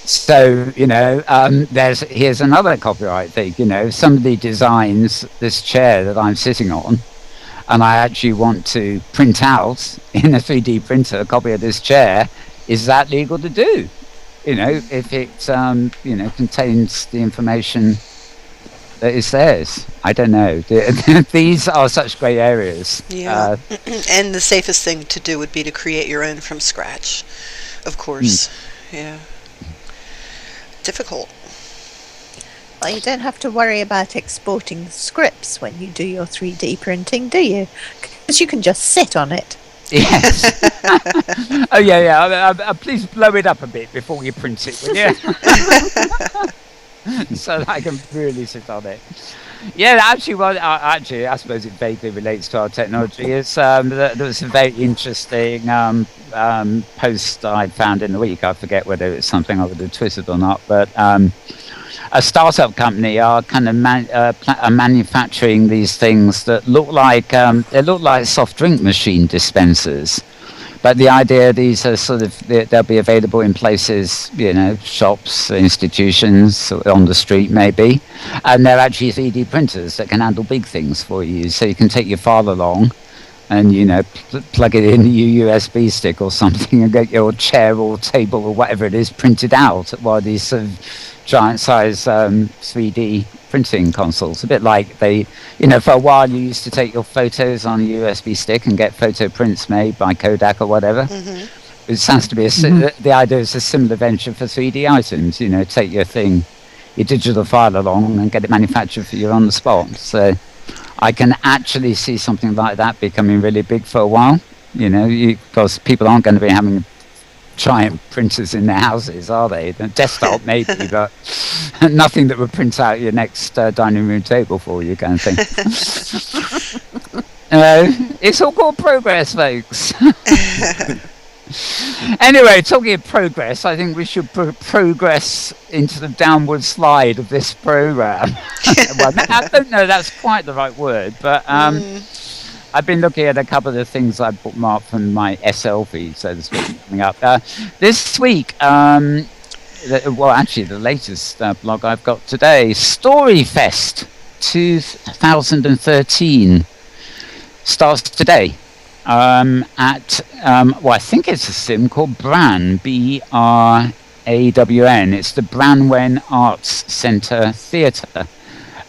So here's another copyright thing. Somebody designs this chair that I'm sitting on, and I actually want to print out in a 3D printer a copy of this chair. Is that legal to do? If it contains the information that is theirs. I don't know. These are such great areas. Yeah. And the safest thing to do would be to create your own from scratch, of course. Yeah. Difficult. Well, you don't have to worry about exporting scripts when you do your 3D printing, do you? Because you can just sit on it. Yes. Oh, yeah. Please blow it up a bit before you print it, will you? So that I can really sit on it. Yeah, actually, I suppose it vaguely relates to our technology. There was a very interesting post I found in the week. I forget whether it's something I would have tweeted or not, but a startup company are kind of manufacturing these things that look like soft drink machine dispensers. But the idea, these are they'll be available in places, shops, institutions, on the street maybe. And they're actually 3D printers that can handle big things for you. So you can take your file along and, plug it in your USB stick or something and get your chair or table or whatever it is printed out while these sort of giant size 3D printing consoles. A bit like for a while you used to take your photos on a USB stick and get photo prints made by Kodak or whatever. It sounds to be the idea is a similar venture for 3D items. Take your digital file along and get it manufactured for you on the spot. So I can actually see something like that becoming really big for a while. because people aren't going to be having giant printers in their houses, are they? The desktop maybe, but nothing that would print out your next dining room table for you, kind of thing. It's all called progress, folks. Anyway, talking of progress, I think we should progress into the downward slide of this program. Well, I don't know that's quite the right word, but I've been looking at a couple of things I bookmarked from my SL feed, so to speak, coming up. This week, the latest blog I've got today, Storyfest 2013 starts today. I think it's a sim called Bran, BRAWN. It's the Branwen Arts Centre Theatre.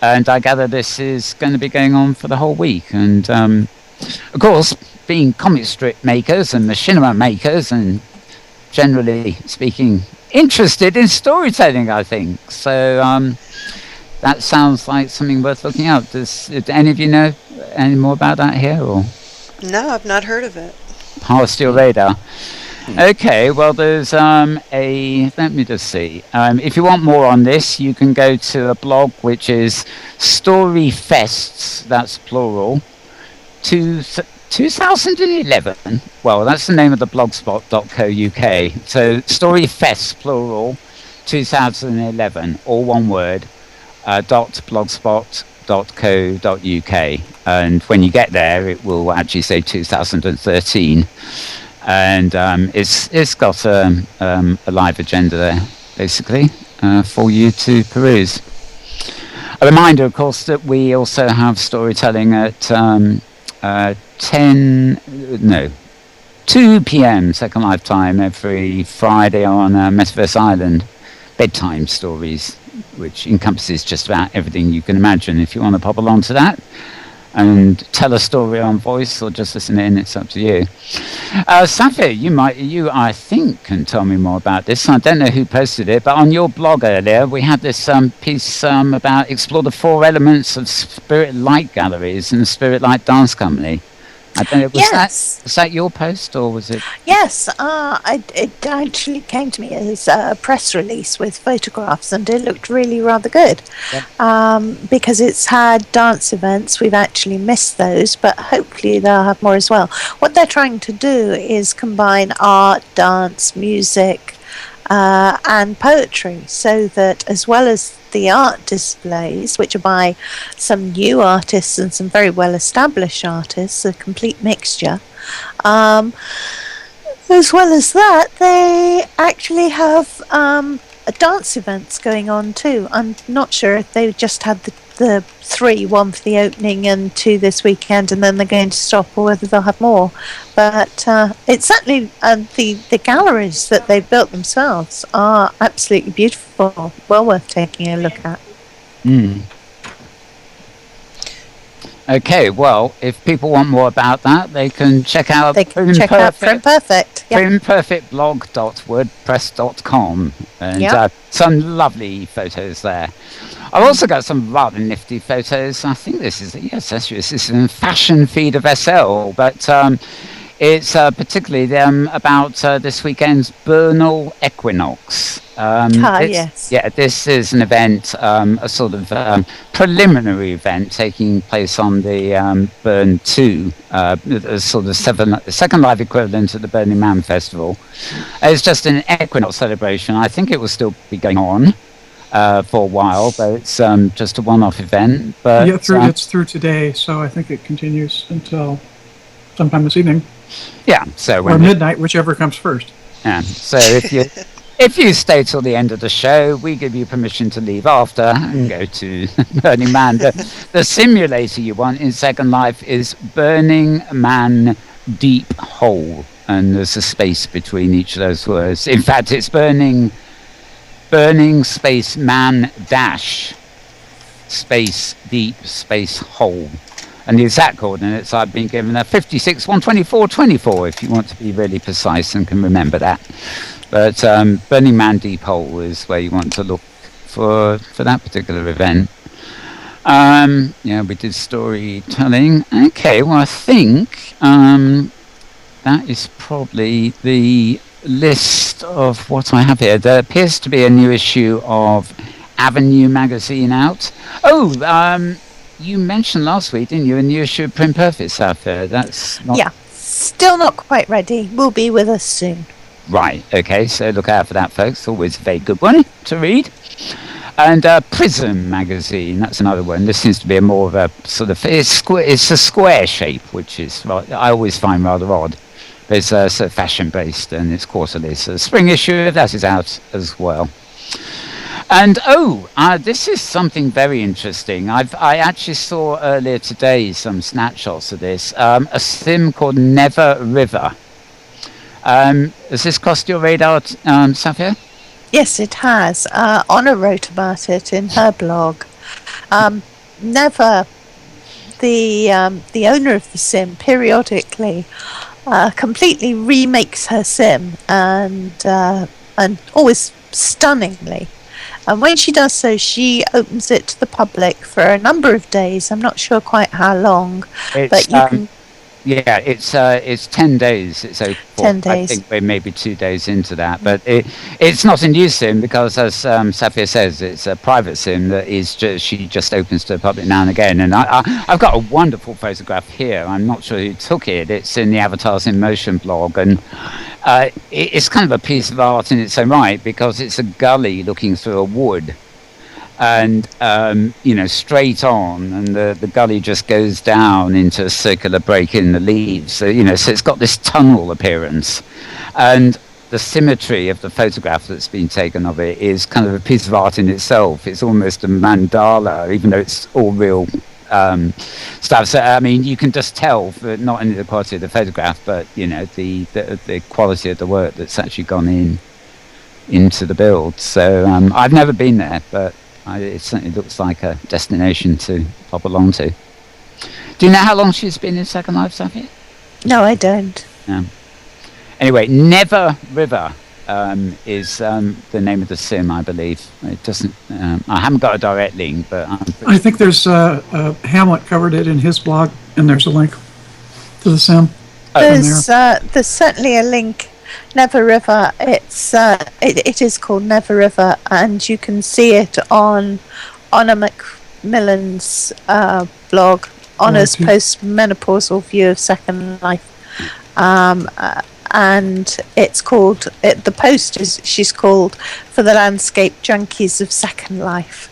And I gather this is going to be going on for the whole week. And, of course, being comic strip makers and machinima makers and generally speaking, interested in storytelling, I think. So that sounds like something worth looking up. Does any of you know any more about that here? Or? No, I've not heard of it. Past your radar. Okay, well, there's let me just see. If you want more on this, you can go to a blog which is Storyfests, that's plural, 2011. Well, that's the name of the blogspot.co.uk. So Storyfests, plural, 2011, all one word, .blogspot.co.uk. And when you get there, it will actually say 2013. And it's got a live agenda there, basically, for you to peruse. A reminder, of course, that we also have storytelling at 2 p.m. Second Life time every Friday on Metaverse Island. Bedtime stories, which encompasses just about everything you can imagine. If you want to pop along to that and tell a story on voice or just listen in, it's up to you. Saffia, you I think can tell me more about this. I don't know who posted it, but on your blog earlier we had this piece about explore the 4 elements of Spirit Light Galleries and the Spirit Light Dance Company. I don't know, was that your post or was it? Yes, it actually came to me as a press release with photographs, and it looked really rather good. Yep. Because it's had dance events. We've actually missed those, but hopefully they'll have more as well. What they're trying to do is combine art, dance, music, and poetry, so that as well as the art displays, which are by some new artists and some very well established artists, a complete mixture, as well as that they actually have dance events going on too. I'm not sure if they just had the 3, 1 for the opening and 2 this weekend, and then they're going to stop, or whether they'll have more. But it's certainly the galleries that they've built themselves are absolutely beautiful, well worth taking a look at. Okay, well, if people want more about that, they can check out primperfectblog.wordpress.com, and some lovely photos there. I've also got some rather nifty photos. I think this is a fashion feed of SL, but it's particularly about this weekend's Bernal Equinox. Yes. Yeah, this is an event, a sort of preliminary event taking place on the Burn 2, a sort of second live equivalent of the Burning Man Festival. It's just an Equinox celebration. I think it will still be going on for a while, but it's just a one-off event. But it's through today, so I think it continues until sometime this evening. Yeah, or midnight, whichever comes first. Yeah, so if you stay till the end of the show, we give you permission to leave after and go to Burning Man. The simulator you want in Second Life is Burning Man Deep Hole, and there's a space between each of those words. In fact, it's Burning space man dash space deep space hole. And the exact coordinates I've been given are 56, 124, 24, if you want to be really precise and can remember that. But Burning Man Deep Hole is where you want to look for that particular event. We did storytelling. Okay, well, I think that is probably the list of what I have here. There appears to be a new issue of Avenue magazine out. Oh, you mentioned last week, didn't you, a new issue of Print Perfect, Saffia? That's not... Yeah, still not quite ready. Will be with us soon. Right, okay, so look out for that, folks. Always a very good one to read. And Prism magazine, that's another one. This seems to be a more of a sort of... It's a square shape, which is I always find rather odd. But it's sort of fashion-based, and it's quarterly. So the spring issue, that is out as well. And this is something very interesting. I actually saw earlier today some snapshots of this. A sim called Never River. Has this crossed your radar, Saffia? Yes, it has. Honor wrote about it in her blog. Never, the owner of the sim, periodically completely remakes her sim, and always stunningly. And when she does so, she opens it to the public for a number of days. I'm not sure quite how long, but you can... Yeah, it's 10 days. It's open for. 10 days. I think we're maybe 2 days into that, but it's not a new sim because, as Saffia says, it's a private sim that she just opens to the public now and again. And I've got a wonderful photograph here. I'm not sure who took it. It's in the Avatars in Motion blog, and it's kind of a piece of art in its own right because it's a gully looking through a wood. And straight on, and the gully just goes down into a circular break in the leaves. So so it's got this tunnel appearance, and the symmetry of the photograph that's been taken of it is kind of a piece of art in itself. It's almost a mandala, even though it's all real stuff. So I mean, you can just tell for not only the quality of the photograph, but the quality of the work that's actually gone into the build. So I've never been there, but it certainly looks like a destination to pop along to. Do you know how long she's been in Second Life, Saffia? No, I don't. No. Anyway, Never River is the name of the sim, I believe. It doesn't. I haven't got a direct link, but I think there's Hamlet covered it in his blog, and there's a link to the sim. There's certainly a link. Never River. It is called Never River, and you can see it on Honor Macmillan's blog, Honor's post-menopausal view of Second Life, and it's called. The post is she's called For the Landscape Junkies of Second Life.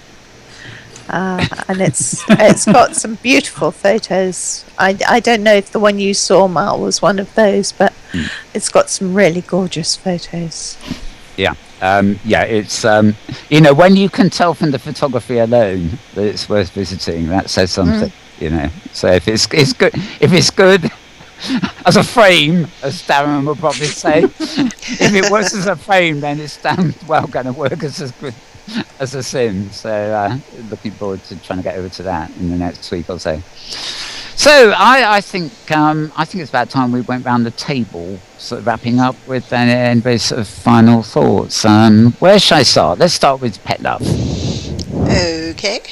And it's got some beautiful photos. I don't know if the one you saw, Mal, was one of those, but it's got some really gorgeous photos. Yeah, it's when you can tell from the photography alone that it's worth visiting, that says something. So if it's good as a frame, as Darren will probably say, if it works as a frame, then it's damn well going to work as good as a sim. So looking forward to trying to get over to that in the next week or so. So I think it's about time we went round the table, sort of wrapping up with anybody's sort of final thoughts. Where shall I start? Let's start with Petlove. Okay.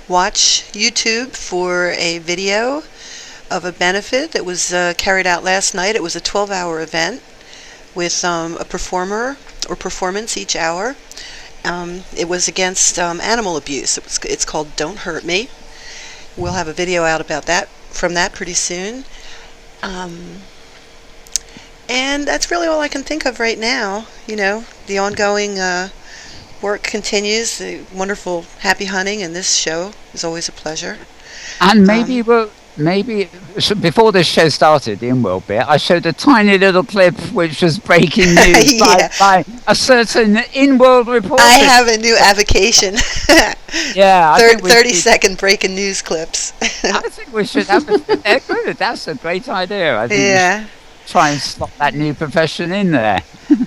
Watch YouTube for a video of a benefit that was carried out last night. It was a 12-hour event with a performer or performance each hour. It was against animal abuse. It's called Don't Hurt Me. We'll have a video out about that from that pretty soon. And that's really all I can think of right now. The ongoing work continues. The wonderful happy hunting, and this show is always a pleasure. And maybe before this show started, the Inworld bit, I showed a tiny little clip which was breaking news by a certain Inworld reporter. I have a new avocation. Yeah, 30-second breaking news clips. I think we should have. They're good. That's a great idea. I think we should try and slot that new profession in there.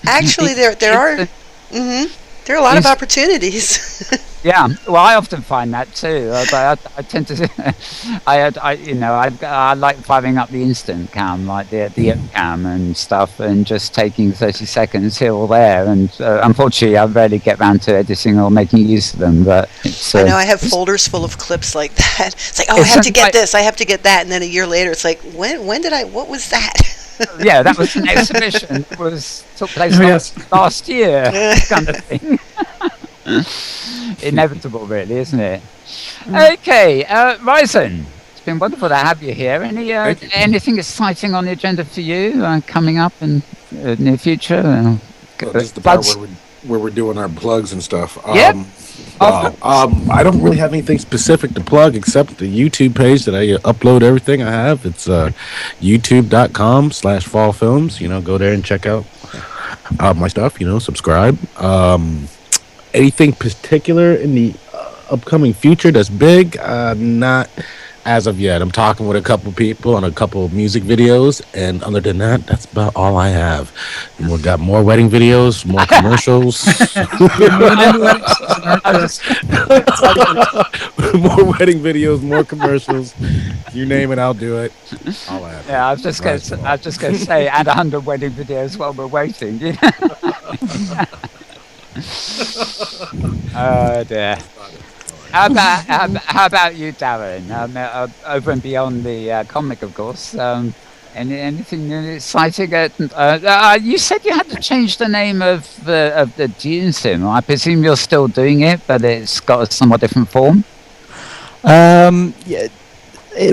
Actually, there are a lot of opportunities. Yeah, well, I often find that too. I tend to, I like firing up the instant cam, like the cam and stuff, and just taking 30 seconds here or there. And unfortunately, I rarely get round to editing or making use of them. But it's, I know I have folders full of clips like that. It's like, oh, I have to get this, I have to get that, and then a year later, it's like, when did I? What was that? Yeah, that was an exhibition. Took place last year, kind of thing. Inevitable, really, isn't it? Okay, Rysan, it's been wonderful to have you here. Anything exciting on the agenda for you coming up in the near future? This is the part where we're doing our plugs and stuff. Yep. I don't really have anything specific to plug except the YouTube page that I upload everything I have. It's youtube.com/fallfilms. Go there and check out my stuff. Subscribe. Anything particular in the upcoming future that's big? Not as of yet. I'm talking with a couple people on a couple of music videos, and other than that, that's about all I have. And we've got more wedding videos, more commercials. More wedding videos, more commercials. You name it, I'll do it. All I have. Yeah, I was just going to say, and 100 wedding videos while we're waiting. Oh dear. How about you, Darren? Over and beyond the comic, of course. Anything exciting? You said you had to change the name of the Dune sim. I presume you're still doing it, but it's got a somewhat different form. Yeah.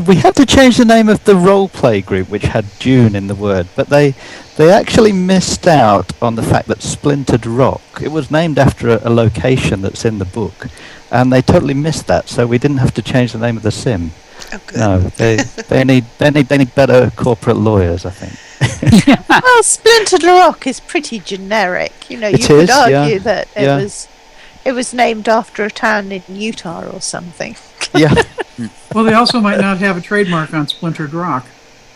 We had to change the name of the role-play group, which had Dune in the word, but they actually missed out on the fact that Splintered Rock, it was named after a location that's in the book, and they totally missed that, so we didn't have to change the name of the sim. Oh, good. No, they need better corporate lawyers, I think. Well, Splintered Rock is pretty generic. You could argue that it was named after a town in Utah or something. Yeah. Well, they also might not have a trademark on Splintered Rock.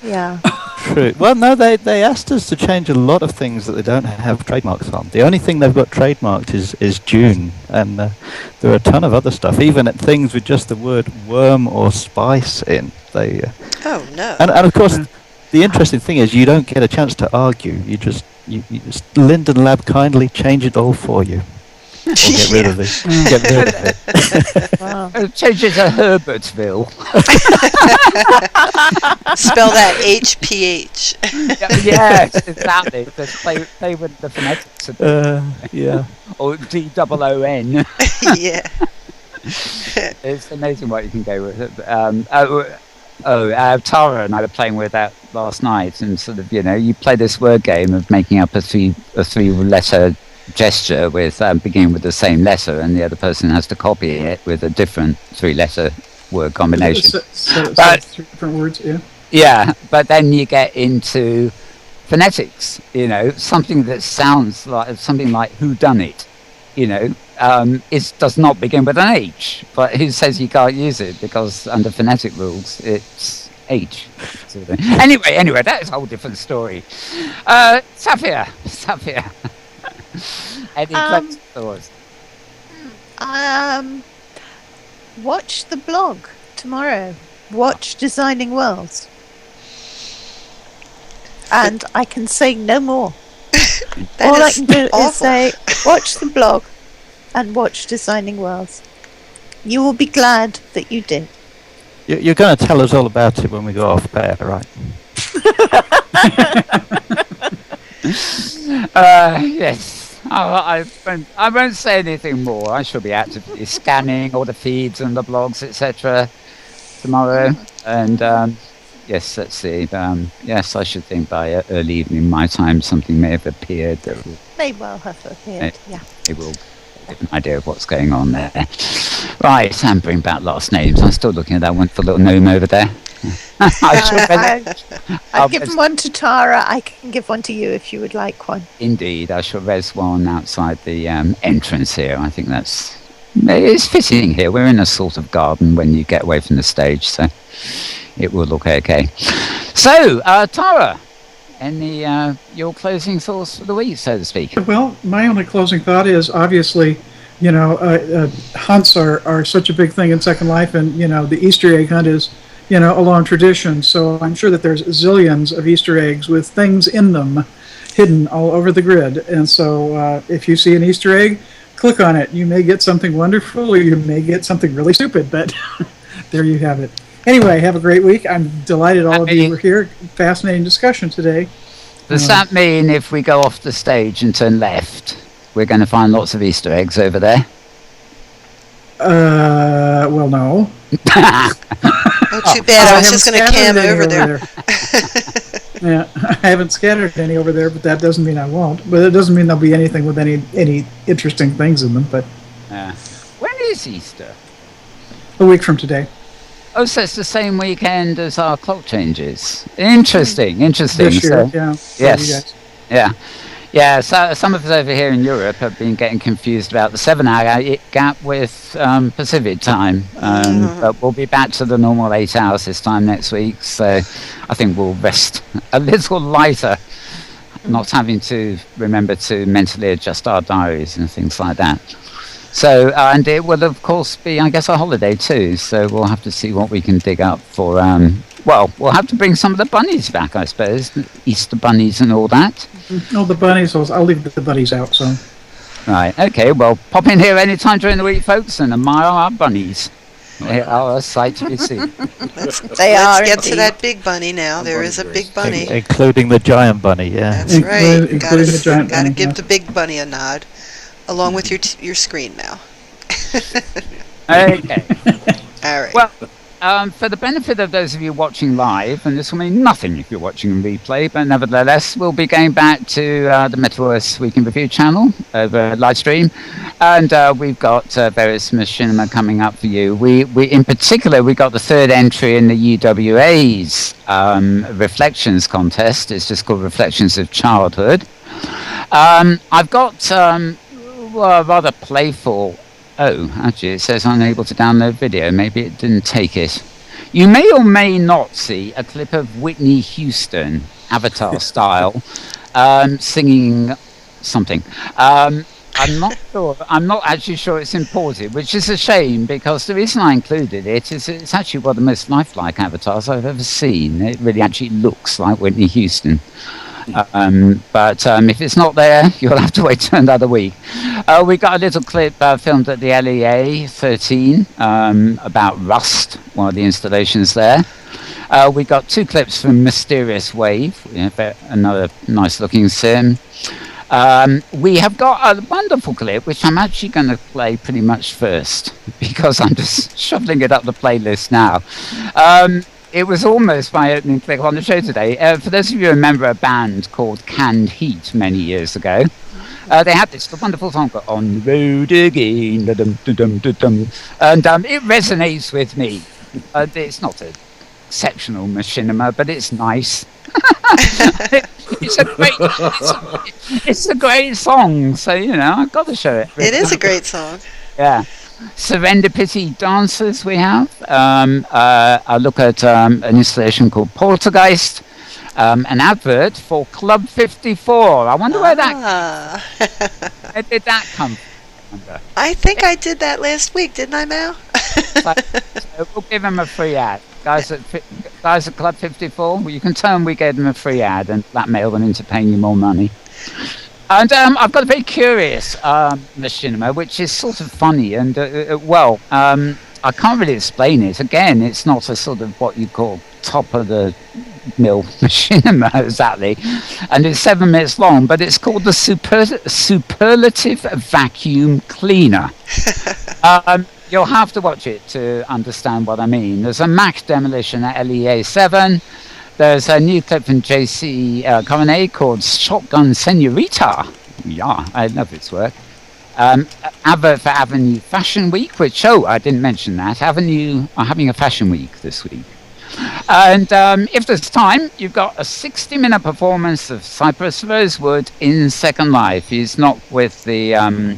Yeah. True. Well, no, they asked us to change a lot of things that they don't have trademarks on. The only thing they've got trademarked is Dune, and there are a ton of other stuff, even at things with just the word worm or spice in. Oh no! And of course, the interesting thing is you don't get a chance to argue. You just Linden Lab kindly change it all for you. Or get rid of it. Get rid of it. Wow. Change it to Herbertsville. Spell that HPH. Yes, exactly. Just play with the phonetics. Yeah. Or DOON. Yeah. It's amazing what you can go with. Tara and I were playing with that last night, and sort of, you play this word game of making up a three-letter gesture with beginning with the same letter, and the other person has to copy it with a different three-letter word combination. But 3 different words, yeah. Yeah, but then you get into phonetics. Something that sounds like something like "whodunit." It does not begin with an H, but who says you can't use it because under phonetic rules it's H. Anyway, that is a whole different story. Saffia. Any closing thoughts? Watch the blog tomorrow. Watch Designing Worlds. And I can say no more. All I can do is say, watch the blog and watch Designing Worlds. You will be glad that you did. You're going to tell us all about it when we go off air, right? Yes. I won't say anything more. I shall be actively scanning all the feeds and the blogs, etc. tomorrow. And yes, let's see. Yes, I should think by early evening my time something may have appeared. That May well have appeared, yeah. It will give an idea of what's going on there. Right, and bring back last names. I'm still looking at that wonderful little gnome over there. I've given one to Tara. I can give one to you if you would like one. Indeed, I shall res one outside the entrance here. I think it's fitting here. We're in a sort of garden when you get away from the stage, so it will look okay. So, Tara, any your closing thoughts for the week, so to speak? Well, my only closing thought is obviously hunts are such a big thing in Second Life, and the Easter egg hunt is a long tradition. So I'm sure that there's zillions of Easter eggs with things in them hidden all over the grid. And so if you see an Easter egg, click on it. You may get something wonderful, or you may get something really stupid, but there you have it. Anyway, have a great week. I'm delighted all of you were here. Fascinating discussion today. Does that mean if we go off the stage and turn left, we're going to find lots of Easter eggs over there? Well, no. Oh, too bad. I was just going to cam over there. Yeah, I haven't scattered any over there, but that doesn't mean I won't. But it doesn't mean there'll be anything with any interesting things in them. But when is Easter? A week from today. Oh, so it's the same weekend as our clock changes. Interesting. This year, So, yeah. yes. Yeah. So some of us over here in Europe have been getting confused about the 7-hour gap with Pacific time. But we'll be back to the normal 8 hours this time next week. So I think we'll rest a little lighter, not having to remember to mentally adjust our diaries and things like that. So, and it will, of course, be, I guess, a holiday too. So we'll have to see what we can dig up for. Well, we'll have to bring some of the bunnies back, I suppose, the Easter bunnies and all that. Oh, the bunnies. I'll leave the bunnies out. So. Right. Okay. Well, pop in here anytime during the week, folks, and admire our bunnies. They are a sight to be seen. Let's get to that big bunny now. There is a big bunny, including the giant bunny. Yeah. That's right. Including the giant bunny. Got to give the big bunny a nod. Along with your screen now. Okay. All right. Well, for the benefit of those of you watching live, and this will mean nothing if you're watching in replay, but nevertheless, we'll be going back to the Metaverse Week in Review channel over live stream, and we've got various machinima coming up for you. We in particular, we got the third entry in the UWA's Reflections contest. It's just called Reflections of Childhood. I've got rather playful. Oh, actually, it says unable to download video. Maybe it didn't take it. You may or may not see a clip of Whitney Houston, Avatar style, singing something. I'm not sure. I'm not actually sure it's imported, which is a shame because the reason I included it is it's actually one of the most lifelike avatars I've ever seen. It really actually looks like Whitney Houston. But if it's not there, you'll have to wait till another week. We got a little clip filmed at the LEA 13 about Rust, one of the installations there. We got 2 clips from Mysterious Wave, another nice looking sim. We have got a wonderful clip, which I'm actually going to play pretty much first, because I'm just shuffling it up the playlist now. It was almost my opening clip on the show today. For those of you who remember a band called Canned Heat many years ago, they had this wonderful song called On the Road Again, and it resonates with me. It's not an exceptional machinima, but it's nice. It's a great song, so I've got to show it. It is a great song. Yeah. Serendipity Dancers we have. I look at an installation called Poltergeist, an advert for Club 54. I wonder where that where did that come from? I think I did that last week, didn't I, Mal? So we'll give them a free ad. Guys at Club 54, well, you can tell them we gave them a free ad and blackmail them into paying you more money. And I've got a very curious machinima, which is sort of funny and, I can't really explain it. Again, it's not a sort of what you call top-of-the-mill machinima, exactly. And it's 7 minutes long, but it's called the Superlative Vacuum Cleaner. You'll have to watch it to understand what I mean. There's a Mac demolition at LEA 7. There's a new clip from JC Coronet called Shotgun Senorita. Yeah, I love its work. Advert for Avenue Fashion Week, which, I didn't mention that. Avenue are having a fashion week this week. And if there's time, you've got a 60-minute performance of Cypress Rosewood in Second Life. He's not with the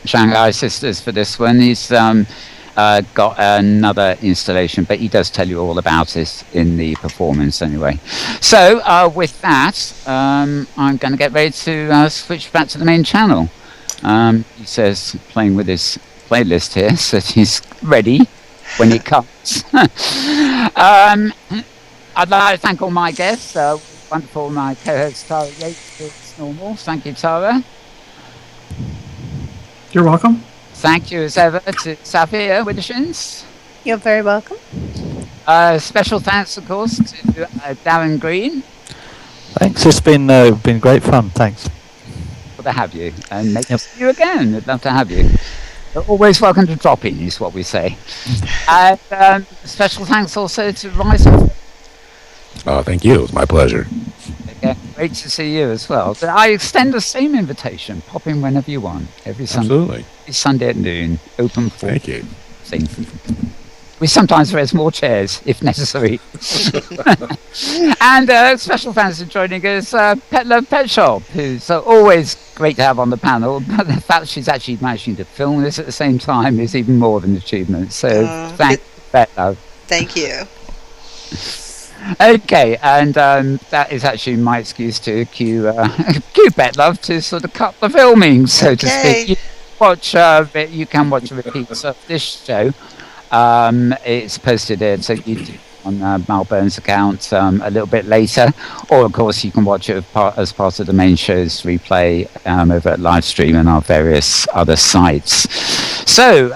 Shanghai Sisters for this one. He's got another installation, but he does tell you all about it in the performance anyway. So with that, I'm going to get ready to switch back to the main channel. He says, playing with his playlist here, so he's ready when it comes. I'd like to thank all my guests. Wonderful, my co-host Tara Yeats, as normal. Thank you, Tara. You're welcome. Thank you as ever to Saffia Widdershins. You're very welcome. Special thanks, of course, to Darren Green. Thanks. It's been great fun. Thanks. Good to have you, and maybe see you again. I'd love to have you. You're always welcome to drop in, is what we say. And special thanks also to Rysan. Oh, thank you. It was my pleasure. Again, great to see you as well. But I extend the same invitation. Pop in whenever you want. Every Sunday. Absolutely. Every Sunday at noon. Open for. Thank you. We sometimes raise more chairs if necessary. And special thanks for joining us, Petlove Petshop, who's always great to have on the panel. But the fact she's actually managing to film this at the same time is even more of an achievement. So thanks, Petlove. Thank you. Okay, and that is actually my excuse to cue Petlove to sort of cut the filming, so to speak. You can watch repeats of this show. It's posted there, so YouTube on Malburn's account a little bit later, or of course you can watch it as part of the main show's replay over at Livestream and our various other sites. So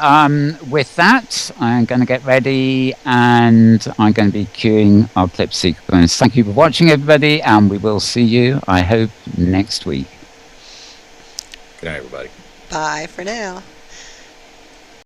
with that, I'm going to get ready and I'm going to be queuing our clip sequence. Thank you for watching, everybody, and we will see you, I hope, next week. Good night, everybody. Bye for now.